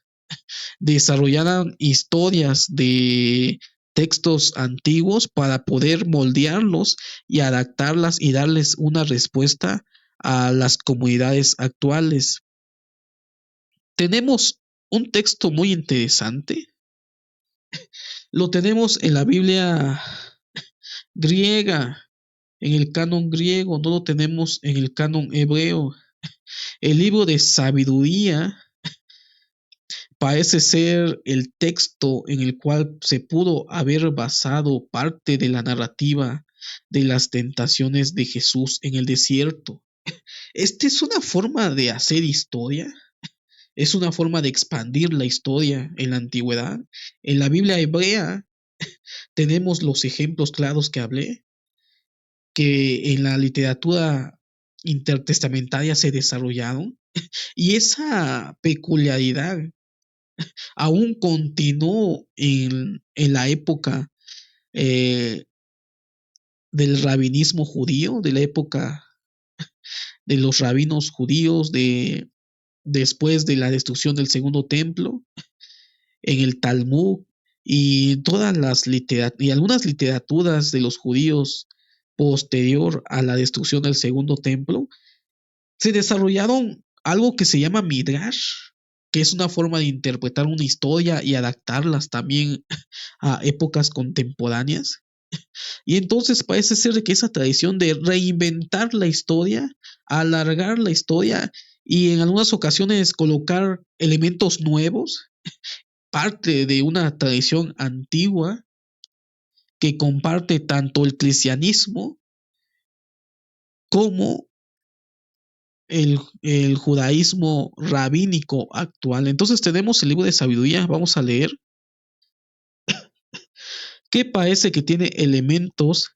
desarrollaran historias de textos antiguos para poder moldearlos y adaptarlas y darles una respuesta a las comunidades actuales. Tenemos un texto muy interesante. Lo tenemos en la Biblia griega, en el canon griego, no lo tenemos en el canon hebreo. El libro de sabiduría parece ser el texto en el cual se pudo haber basado parte de la narrativa de las tentaciones de Jesús en el desierto. Esta es una forma de hacer historia, es una forma de expandir la historia en la antigüedad. En la Biblia hebrea tenemos los ejemplos claros que hablé, que en la literatura intertestamentaria se desarrollaron, y esa peculiaridad aún continuó en la época eh, del rabinismo judío, de la época de los rabinos judíos, después de la destrucción del segundo templo, en el Talmud y y algunas literaturas de los judíos posterior a la destrucción del segundo templo, se desarrollaron algo que se llama midrash, que es una forma de interpretar una historia y adaptarlas también a épocas contemporáneas. Y entonces parece ser que esa tradición de reinventar la historia, alargar la historia y en algunas ocasiones colocar elementos nuevos, parte de una tradición antigua que comparte tanto el cristianismo como el judaísmo rabínico actual. Entonces tenemos el libro de sabiduría, vamos a leer, que parece que tiene elementos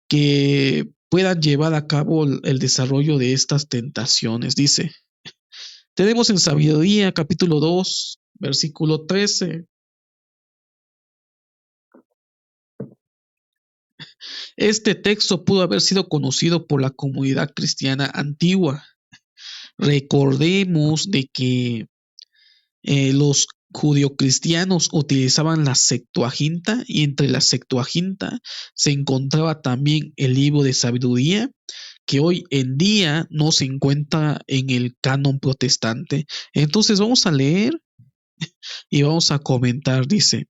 que puedan llevar a cabo el desarrollo de estas tentaciones. Dice, tenemos en Sabiduría capítulo 2, versículo 13. Este texto pudo haber sido conocido por la comunidad cristiana antigua. Recordemos de que los judio-cristianos utilizaban la Septuaginta y entre la Septuaginta se encontraba también el libro de sabiduría que hoy en día no se encuentra en el canon protestante. Entonces vamos a leer y vamos a comentar. Dice: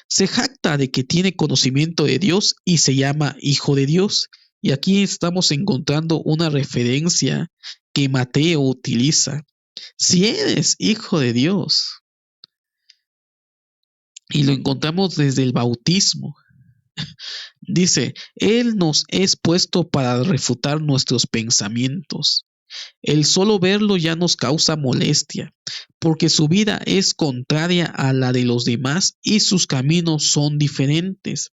se jacta de que tiene conocimiento de Dios y se llama hijo de Dios. Y aquí estamos encontrando una referencia que Mateo utiliza. Si eres hijo de Dios, y lo encontramos desde el bautismo. Dice: Él nos es puesto para refutar nuestros pensamientos. El solo verlo ya nos causa molestia, porque su vida es contraria a la de los demás y sus caminos son diferentes.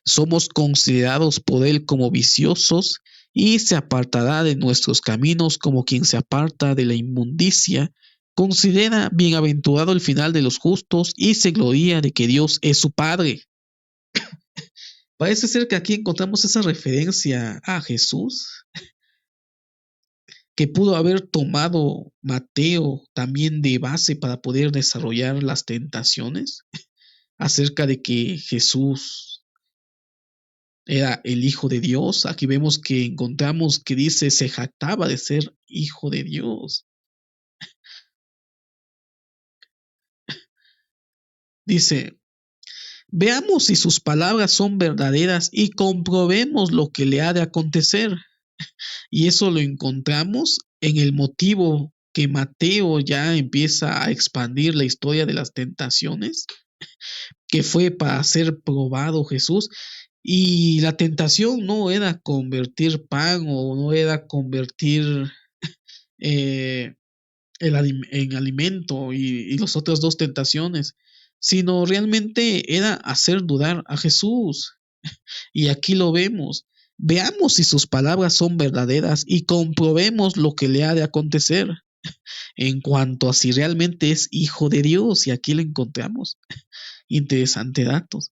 Somos considerados por Él como viciosos y se apartará de nuestros caminos como quien se aparta de la inmundicia. Considera bienaventurado el final de los justos y se gloria de que Dios es su Padre. Parece ser que aquí encontramos esa referencia a Jesús que pudo haber tomado Mateo también de base para poder desarrollar las tentaciones acerca de que Jesús era el Hijo de Dios. Aquí vemos que encontramos que dice se jactaba de ser Hijo de Dios. Dice: veamos si sus palabras son verdaderas y comprobemos lo que le ha de acontecer. Y eso lo encontramos en el motivo que Mateo ya empieza a expandir la historia de las tentaciones, que fue para ser probado Jesús. Y la tentación no era convertir pan o no era convertir eh, en alimento y las otras dos tentaciones, sino realmente era hacer dudar a Jesús. Y aquí lo vemos. Veamos si sus palabras son verdaderas y comprobemos lo que le ha de acontecer en cuanto a si realmente es hijo de Dios. Y aquí lo encontramos. Interesante datos.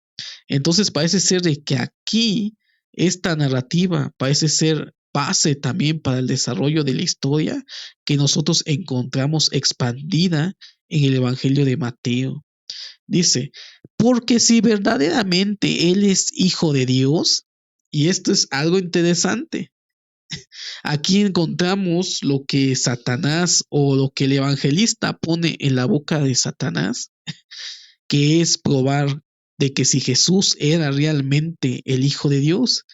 Entonces parece ser de que aquí esta narrativa parece ser base también para el desarrollo de la historia que nosotros encontramos expandida en el Evangelio de Mateo. Dice: porque si verdaderamente Él es hijo de Dios, y esto es algo interesante, aquí encontramos lo que Satanás o lo que el evangelista pone en la boca de Satanás, que es probar de que si Jesús era realmente el Hijo de Dios.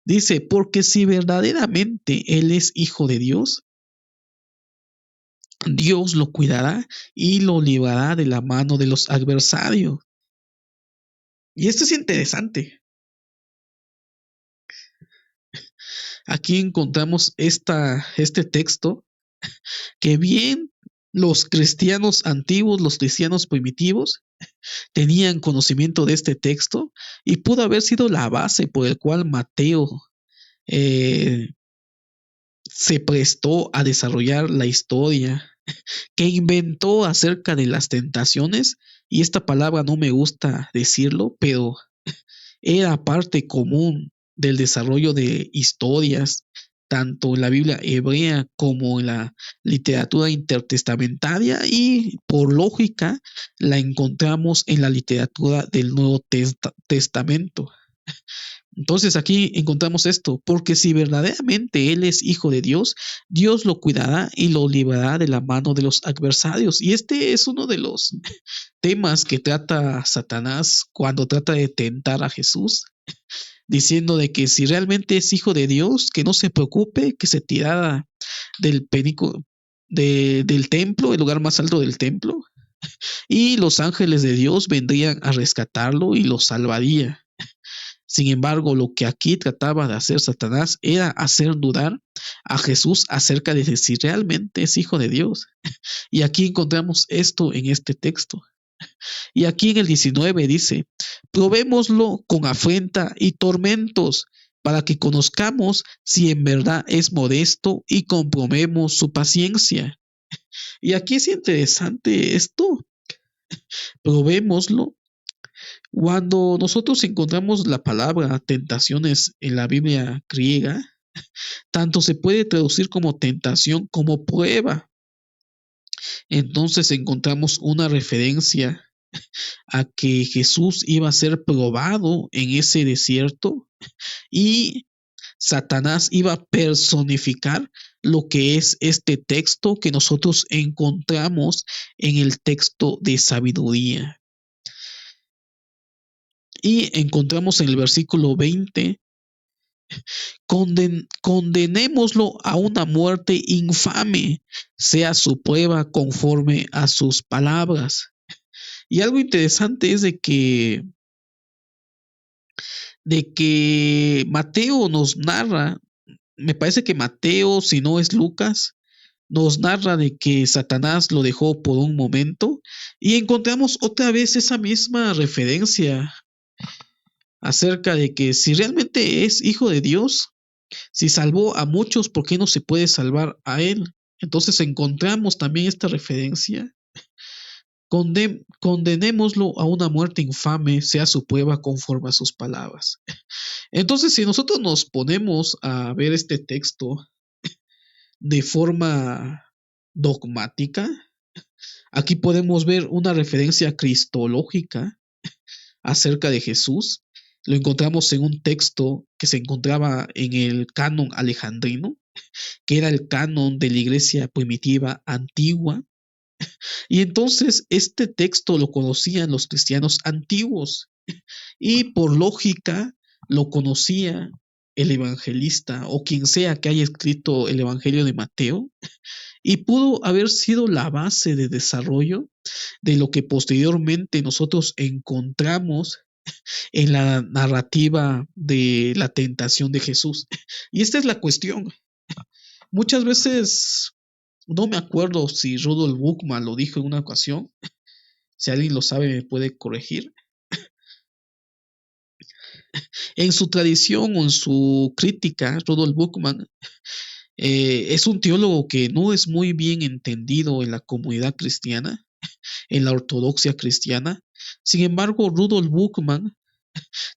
Dice: porque si verdaderamente Él es hijo de Dios, Dios lo cuidará y lo librará de la mano de los adversarios. Y esto es interesante. Aquí encontramos este texto que bien los cristianos antiguos, los cristianos primitivos, tenían conocimiento de este texto y pudo haber sido la base por el cual Mateo se prestó a desarrollar la historia que inventó acerca de las tentaciones. Y esta palabra no me gusta decirlo, pero era parte común del desarrollo de historias, tanto en la Biblia hebrea como en la literatura intertestamentaria, y por lógica la encontramos en la literatura del Nuevo Testamento. Entonces aquí encontramos esto: porque si verdaderamente Él es hijo de Dios, Dios lo cuidará y lo librará de la mano de los adversarios. Y este es uno de los temas que trata Satanás cuando trata de tentar a Jesús, diciendo de que si realmente es hijo de Dios, que no se preocupe, que se tirara del del templo, el lugar más alto del templo, y los ángeles de Dios vendrían a rescatarlo y lo salvaría. Sin embargo, lo que aquí trataba de hacer Satanás era hacer dudar a Jesús acerca de si realmente es hijo de Dios. Y aquí encontramos esto en este texto. Y aquí en el 19 dice: probémoslo con afrenta y tormentos, para que conozcamos si en verdad es modesto y comprobemos su paciencia. Y aquí es interesante esto. Probémoslo. Cuando nosotros encontramos la palabra tentaciones en la Biblia griega, tanto se puede traducir como tentación como prueba. Entonces encontramos una referencia a que Jesús iba a ser probado en ese desierto y Satanás iba a personificar lo que es este texto que nosotros encontramos en el texto de sabiduría. Y encontramos en el versículo 20, condenémoslo a una muerte infame, sea su prueba conforme a sus palabras. Y algo interesante es de que Mateo nos narra, me parece que Mateo, si no es Lucas, nos narra de que Satanás lo dejó por un momento y encontramos otra vez esa misma referencia acerca de que si realmente es hijo de Dios, si salvó a muchos, ¿por qué no se puede salvar a él? Entonces encontramos también esta referencia. Condenémoslo a una muerte infame, sea su prueba conforme a sus palabras. Entonces, si nosotros nos ponemos a ver este texto de forma dogmática, aquí podemos ver una referencia cristológica acerca de Jesús. Lo encontramos en un texto que se encontraba en el canon alejandrino, que era el canon de la iglesia primitiva antigua. Y entonces este texto lo conocían los cristianos antiguos y por lógica lo conocía el evangelista o quien sea que haya escrito el Evangelio de Mateo y pudo haber sido la base de desarrollo de lo que posteriormente nosotros encontramos en la narrativa de la tentación de Jesús. Y esta es la cuestión. Muchas veces, no me acuerdo si Rudolf Buchmann lo dijo en una ocasión, si alguien lo sabe me puede corregir. En su tradición o en su crítica, Rudolf Buchmann es un teólogo que no es muy bien entendido en la comunidad cristiana, en la ortodoxia cristiana. Sin embargo, Rudolf Buchmann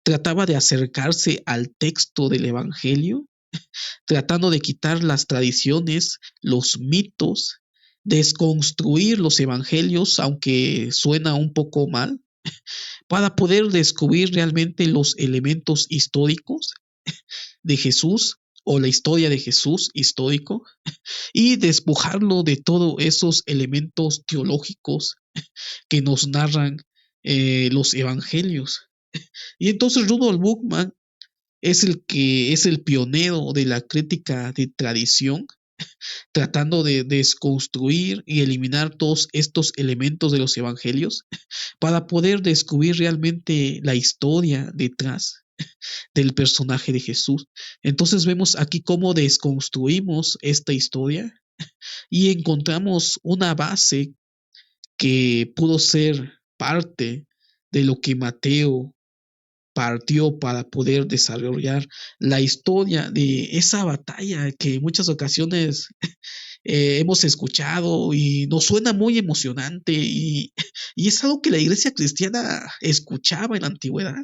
trataba de acercarse al texto del Evangelio, tratando de quitar las tradiciones, los mitos, desconstruir los evangelios, aunque suena un poco mal, para poder descubrir realmente los elementos históricos de Jesús o la historia de Jesús histórico y despojarlo de todos esos elementos teológicos que nos narran los evangelios. Y entonces Rudolf Buchmann es el que es el pionero de la crítica de tradición, tratando de desconstruir y eliminar todos estos elementos de los evangelios para poder descubrir realmente la historia detrás del personaje de Jesús. Entonces vemos aquí cómo desconstruimos esta historia y encontramos una base que pudo ser parte de lo que Mateo partió para poder desarrollar la historia de esa batalla que en muchas ocasiones hemos escuchado y nos suena muy emocionante y es algo que la iglesia cristiana escuchaba en la antigüedad.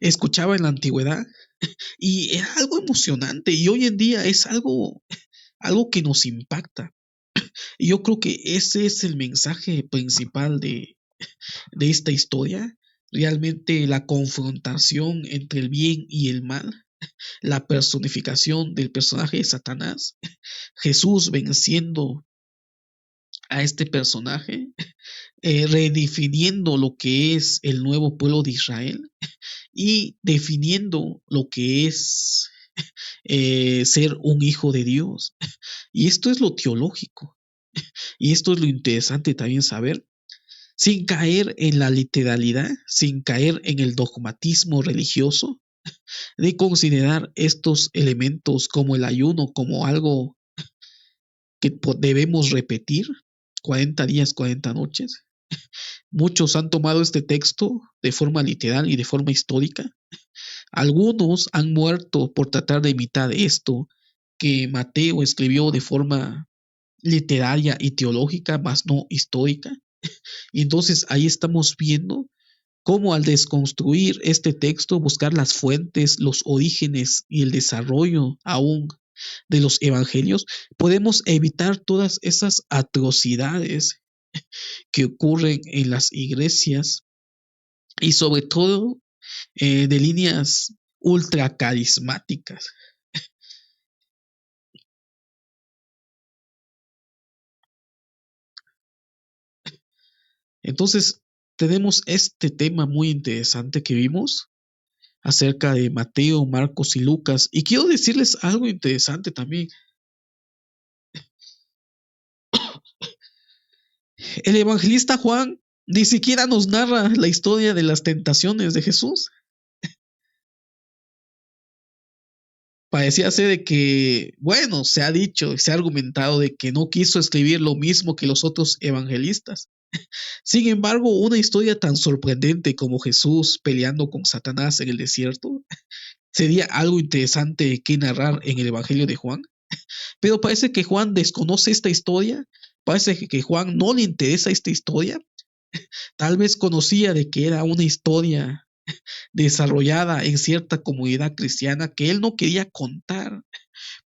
Escuchaba en la antigüedad y era algo emocionante y hoy en día es algo que nos impacta. Y yo creo que ese es el mensaje principal de esta historia, realmente la confrontación entre el bien y el mal, la personificación del personaje de Satanás, Jesús venciendo a este personaje, redefiniendo lo que es el nuevo pueblo de Israel y definiendo lo que es ser un hijo de Dios. Y esto es lo teológico. Y esto es lo interesante también saber, sin caer en la literalidad, sin caer en el dogmatismo religioso, de considerar estos elementos como el ayuno, como algo que debemos repetir 40 días, 40 noches. Muchos han tomado este texto de forma literal y de forma histórica. Algunos han muerto por tratar de imitar esto que Mateo escribió de forma literaria y teológica, más no histórica. Y entonces ahí estamos viendo cómo al desconstruir este texto, buscar las fuentes, los orígenes y el desarrollo aún de los evangelios, podemos evitar todas esas atrocidades que ocurren en las iglesias y sobre todo de líneas ultra carismáticas. Entonces, tenemos este tema muy interesante que vimos acerca de Mateo, Marcos y Lucas. Y quiero decirles algo interesante también. El evangelista Juan ni siquiera nos narra la historia de las tentaciones de Jesús. Parecía ser de que, bueno, se ha dicho, se ha argumentado de que no quiso escribir lo mismo que los otros evangelistas. Sin embargo, una historia tan sorprendente como Jesús peleando con Satanás en el desierto sería algo interesante que narrar en el Evangelio de Juan. Pero parece que Juan desconoce esta historia, parece que Juan no le interesa esta historia, tal vez conocía de que era una historia desarrollada en cierta comunidad cristiana que él no quería contar,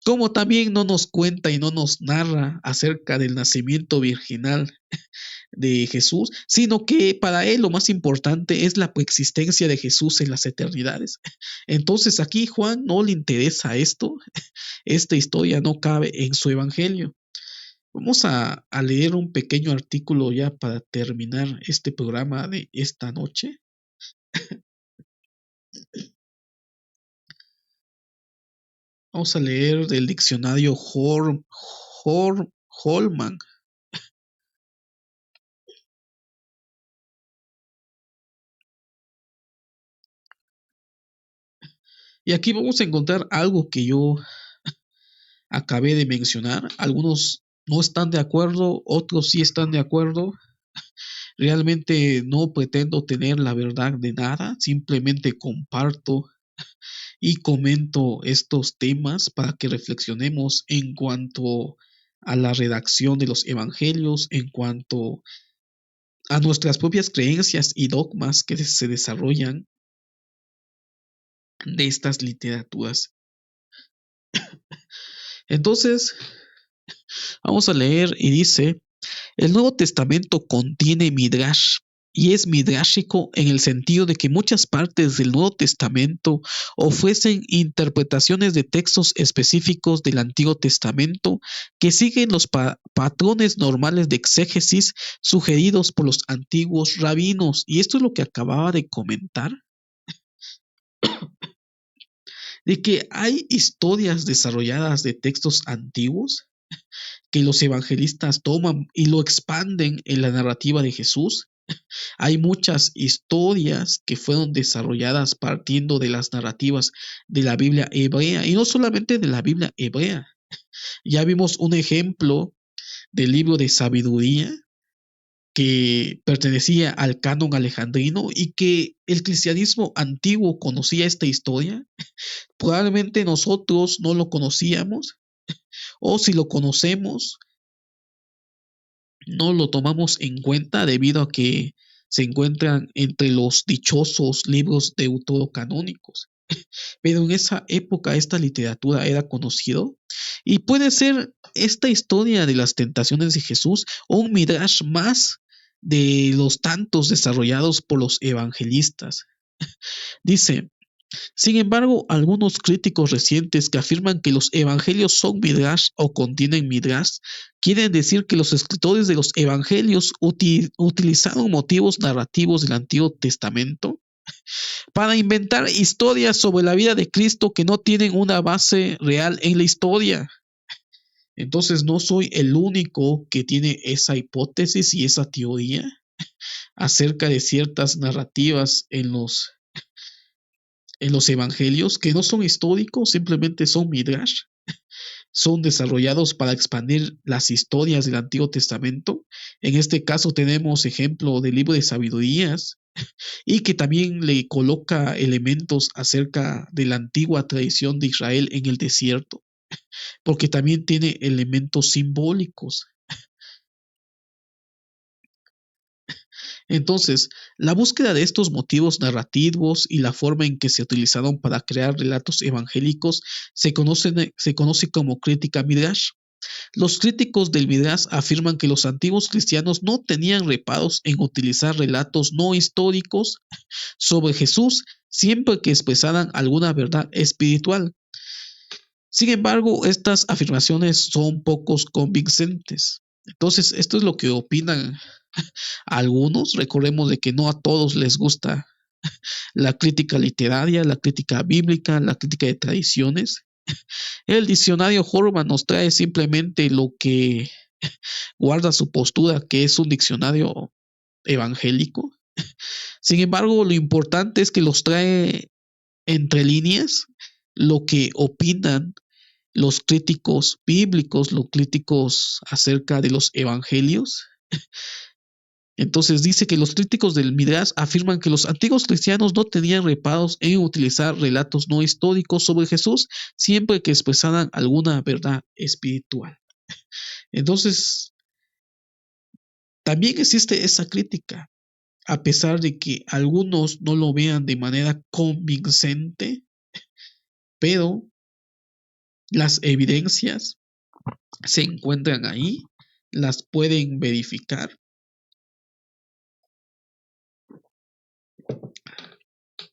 como también no nos cuenta y no nos narra acerca del nacimiento virginal de Jesús, sino que para él lo más importante es la coexistencia de Jesús en las eternidades. Entonces aquí Juan no le interesa esto, esta historia no cabe en su evangelio. Vamos a leer un pequeño artículo ya para terminar este programa de esta noche. Vamos a leer del diccionario Holman. Y aquí vamos a encontrar algo que yo acabé de mencionar. Algunos no están de acuerdo, otros sí están de acuerdo. Realmente no pretendo tener la verdad de nada, simplemente comparto y comento estos temas para que reflexionemos en cuanto a la redacción de los evangelios, en cuanto a nuestras propias creencias y dogmas que se desarrollan de estas literaturas. Entonces, vamos a leer y dice: el Nuevo Testamento contiene midrash y es midrashico en el sentido de que muchas partes del Nuevo Testamento ofrecen interpretaciones de textos específicos del Antiguo Testamento que siguen los patrones normales de exégesis sugeridos por los antiguos rabinos. Y esto es lo que acababa de comentar, de que hay historias desarrolladas de textos antiguos que los evangelistas toman y lo expanden en la narrativa de Jesús. Hay muchas historias que fueron desarrolladas partiendo de las narrativas de la Biblia hebrea, y no solamente de la Biblia hebrea. Ya vimos un ejemplo del libro de sabiduría que pertenecía al canon alejandrino y que el cristianismo antiguo conocía esta historia. Probablemente nosotros no lo conocíamos, o si lo conocemos, no lo tomamos en cuenta debido a que se encuentran entre los dichosos libros deuterocanónicos. Pero en esa época esta literatura era conocido y puede ser esta historia de las tentaciones de Jesús o un midrash más de los tantos desarrollados por los evangelistas. Dice: sin embargo, algunos críticos recientes que afirman que los evangelios son midrash o contienen midrash, quieren decir que los escritores de los evangelios utilizaron motivos narrativos del Antiguo Testamento para inventar historias sobre la vida de Cristo que no tienen una base real en la historia. Entonces no soy el único que tiene esa hipótesis y esa teoría acerca de ciertas narrativas en los evangelios que no son históricos, simplemente son midrash, son desarrollados para expandir las historias del Antiguo Testamento. En este caso tenemos ejemplo del libro de sabidurías y que también le coloca elementos acerca de la antigua tradición de Israel en el desierto, porque también tiene elementos simbólicos. Entonces, la búsqueda de estos motivos narrativos y la forma en que se utilizaron para crear relatos evangélicos se conoce como crítica Midrash. Los críticos del Midrash afirman que los antiguos cristianos no tenían reparos en utilizar relatos no históricos sobre Jesús siempre que expresaran alguna verdad espiritual. Sin embargo, estas afirmaciones son pocos convincentes. Entonces, esto es lo que opinan algunos. Recordemos de que no a todos les gusta la crítica literaria, la crítica bíblica, la crítica de tradiciones. El diccionario Horvath nos trae simplemente lo que guarda su postura, que es un diccionario evangélico. Sin embargo, lo importante es que los trae entre líneas lo que opinan los críticos bíblicos, los críticos acerca de los evangelios. Entonces dice que los críticos del Midrash afirman que los antiguos cristianos no tenían reparos en utilizar relatos no históricos sobre Jesús siempre que expresaran alguna verdad espiritual. Entonces, también existe esa crítica, a pesar de que algunos no lo vean de manera convincente, pero las evidencias se encuentran ahí, las pueden verificar.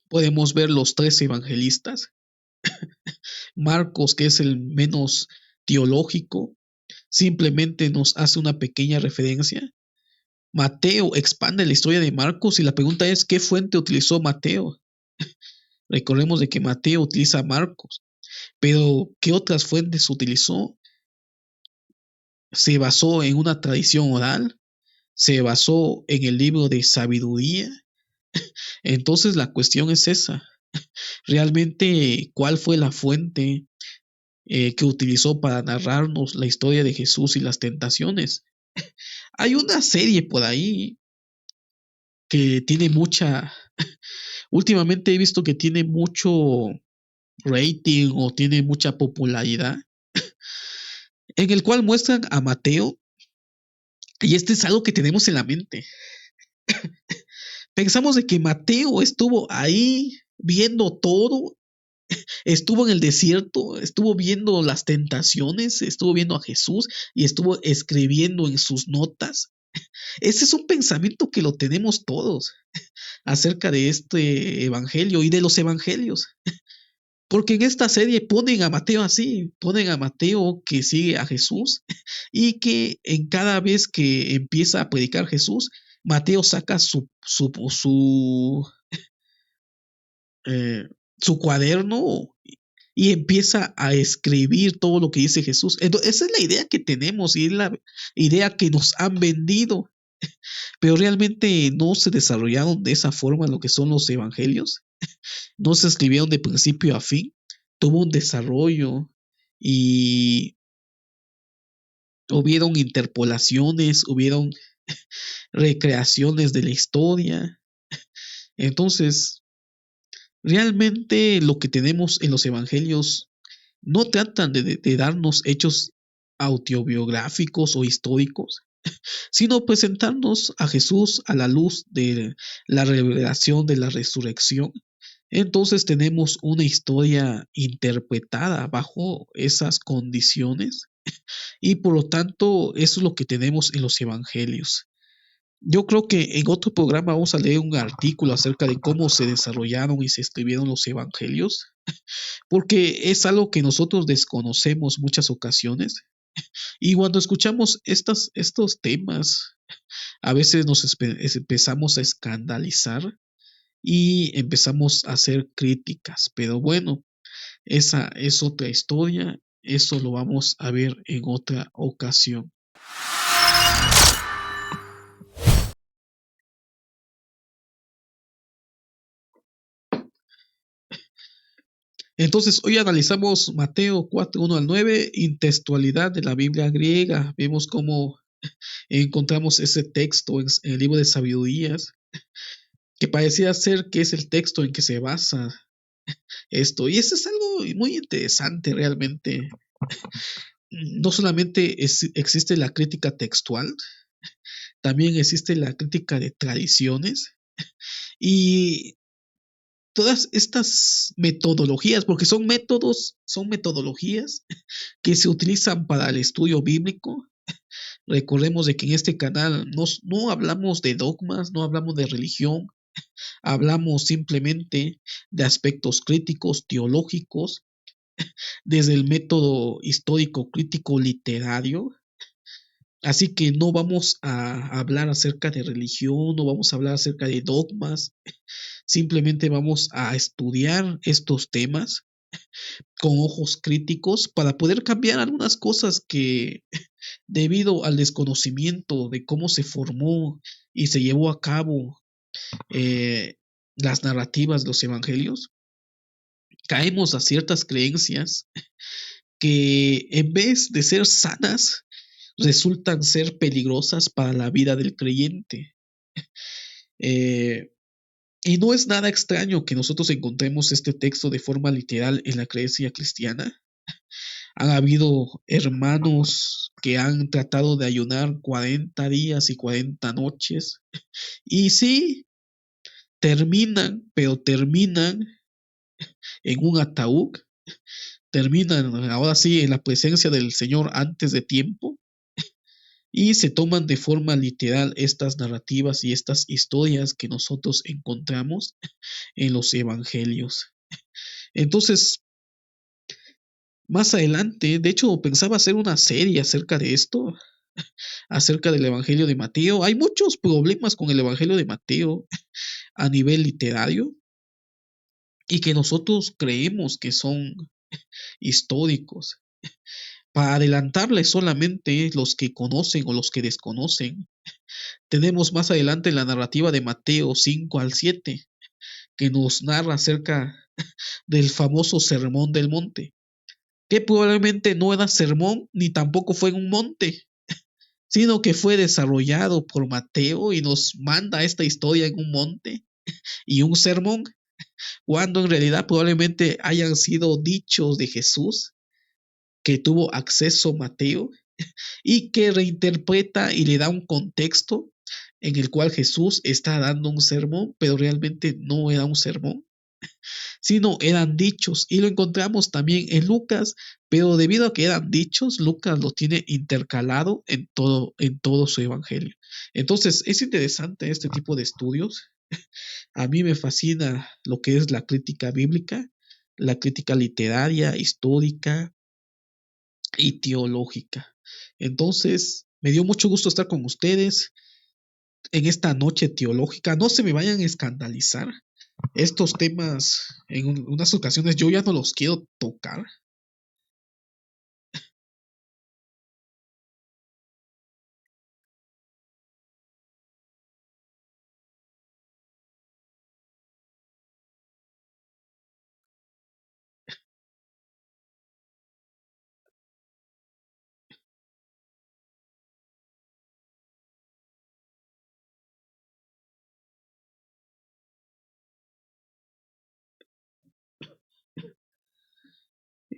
Podemos ver los tres evangelistas. Marcos, que es el menos teológico, simplemente nos hace una pequeña referencia. Mateo expande la historia de Marcos y la pregunta es, ¿qué fuente utilizó Mateo? Recordemos de que Mateo utiliza a Marcos, pero ¿qué otras fuentes utilizó? ¿Se basó en una tradición oral? ¿Se basó en el libro de sabiduría? Entonces la cuestión es esa. Realmente, ¿cuál fue la fuente que utilizó para narrarnos la historia de Jesús y las tentaciones? Hay una serie por ahí que tiene mucha, últimamente he visto que tiene mucho rating o tiene mucha popularidad, en el cual muestran a Mateo, y este es algo que tenemos en la mente. Pensamos de que Mateo estuvo ahí viendo todo, estuvo en el desierto, estuvo viendo las tentaciones, estuvo viendo a Jesús y estuvo escribiendo en sus notas. Ese es un pensamiento que lo tenemos todos acerca de este evangelio y de los evangelios. Porque en esta serie ponen a Mateo así, ponen a Mateo que sigue a Jesús y que en cada vez que empieza a predicar Jesús, Mateo saca eh, su cuaderno y empieza a escribir todo lo que dice Jesús. Entonces, esa es la idea que tenemos y es la idea que nos han vendido, pero realmente no se desarrollaron de esa forma lo que son los evangelios. No se escribieron de principio a fin, tuvo un desarrollo y hubieron interpolaciones, hubieron recreaciones de la historia. Entonces, realmente lo que tenemos en los evangelios no tratan de darnos hechos autobiográficos o históricos, sino presentarnos a Jesús a la luz de la revelación de la resurrección. Entonces tenemos una historia interpretada bajo esas condiciones y por lo tanto eso es lo que tenemos en los evangelios. Yo creo que en otro programa vamos a leer un artículo acerca de cómo se desarrollaron y se escribieron los evangelios, porque es algo que nosotros desconocemos muchas ocasiones y cuando escuchamos estos temas, a veces empezamos a escandalizar y empezamos a hacer críticas, pero bueno, esa es otra historia, eso lo vamos a ver en otra ocasión. Entonces, hoy analizamos Mateo 4, 1 al 9, intextualidad de la Biblia griega. Vemos cómo encontramos ese texto en el libro de sabidurías, que parecía ser que es el texto en que se basa esto. Y eso es algo muy interesante realmente. No solamente existe la crítica textual, también existe la crítica de tradiciones y todas estas metodologías, porque son métodos, son metodologías que se utilizan para el estudio bíblico. Recordemos de que en este canal no hablamos de dogmas, no hablamos de religión, hablamos simplemente de aspectos críticos, teológicos, desde el método histórico crítico literario. Así que no vamos a hablar acerca de religión, no vamos a hablar acerca de dogmas, simplemente vamos a estudiar estos temas con ojos críticos para poder cambiar algunas cosas que debido al desconocimiento de cómo se formó y se llevó a cabo eh, las narrativas de los evangelios, caemos a ciertas creencias que en vez de ser sanas, resultan ser peligrosas para la vida del creyente. Y no es nada extraño que nosotros encontremos este texto de forma literal en la creencia cristiana. Han habido hermanos que han tratado de ayunar 40 días y 40 noches. Y sí, pero terminan en un ataúd. Terminan ahora sí en la presencia del Señor antes de tiempo. Y se toman de forma literal estas narrativas y estas historias que nosotros encontramos en los evangelios. Entonces, más adelante, de hecho, pensaba hacer una serie acerca de esto, acerca del Evangelio de Mateo. Hay muchos problemas con el Evangelio de Mateo a nivel literario y que nosotros creemos que son históricos. Para adelantarles solamente los que conocen o los que desconocen, tenemos más adelante la narrativa de Mateo 5 al 7, que nos narra acerca del famoso Sermón del Monte, que probablemente no era sermón ni tampoco fue en un monte, sino que fue desarrollado por Mateo y nos manda esta historia en un monte y un sermón, cuando en realidad probablemente hayan sido dichos de Jesús que tuvo acceso Mateo y que reinterpreta y le da un contexto en el cual Jesús está dando un sermón, pero realmente no era un sermón, sino eran dichos. Y lo encontramos también en Lucas, pero debido a que eran dichos, Lucas lo tiene intercalado en todo su evangelio. Entonces, es interesante este tipo de estudios. A mí me fascina lo que es la crítica bíblica, la crítica literaria, histórica y teológica. Entonces, me dio mucho gusto estar con ustedes en esta noche teológica. No se me vayan a escandalizar. Estos temas en unas ocasiones yo ya no los quiero tocar.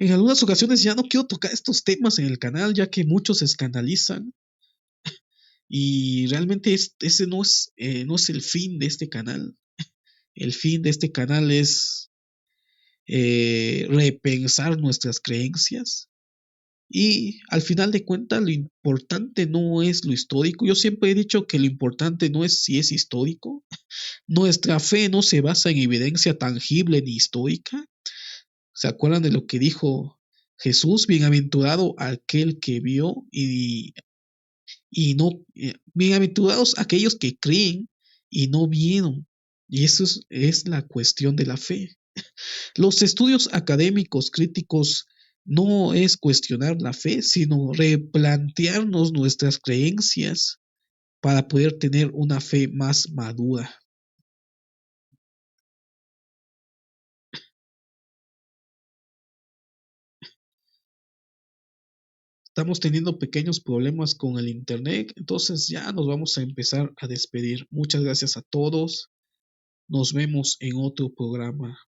En algunas ocasiones ya no quiero tocar estos temas en el canal, ya que muchos se escandalizan y realmente ese no es el fin de este canal. El fin de este canal es repensar nuestras creencias y al final de cuentas lo importante no es lo histórico. Yo siempre he dicho que lo importante no es si es histórico. Nuestra fe no se basa en evidencia tangible ni histórica. ¿Se acuerdan de lo que dijo Jesús? Bienaventurado aquel que vio y no, bienaventurados aquellos que creen y no vieron. Y eso es la cuestión de la fe. Los estudios académicos críticos no es cuestionar la fe, sino replantearnos nuestras creencias para poder tener una fe más madura. Estamos teniendo pequeños problemas con el internet, entonces ya nos vamos a empezar a despedir. Muchas gracias a todos. Nos vemos en otro programa.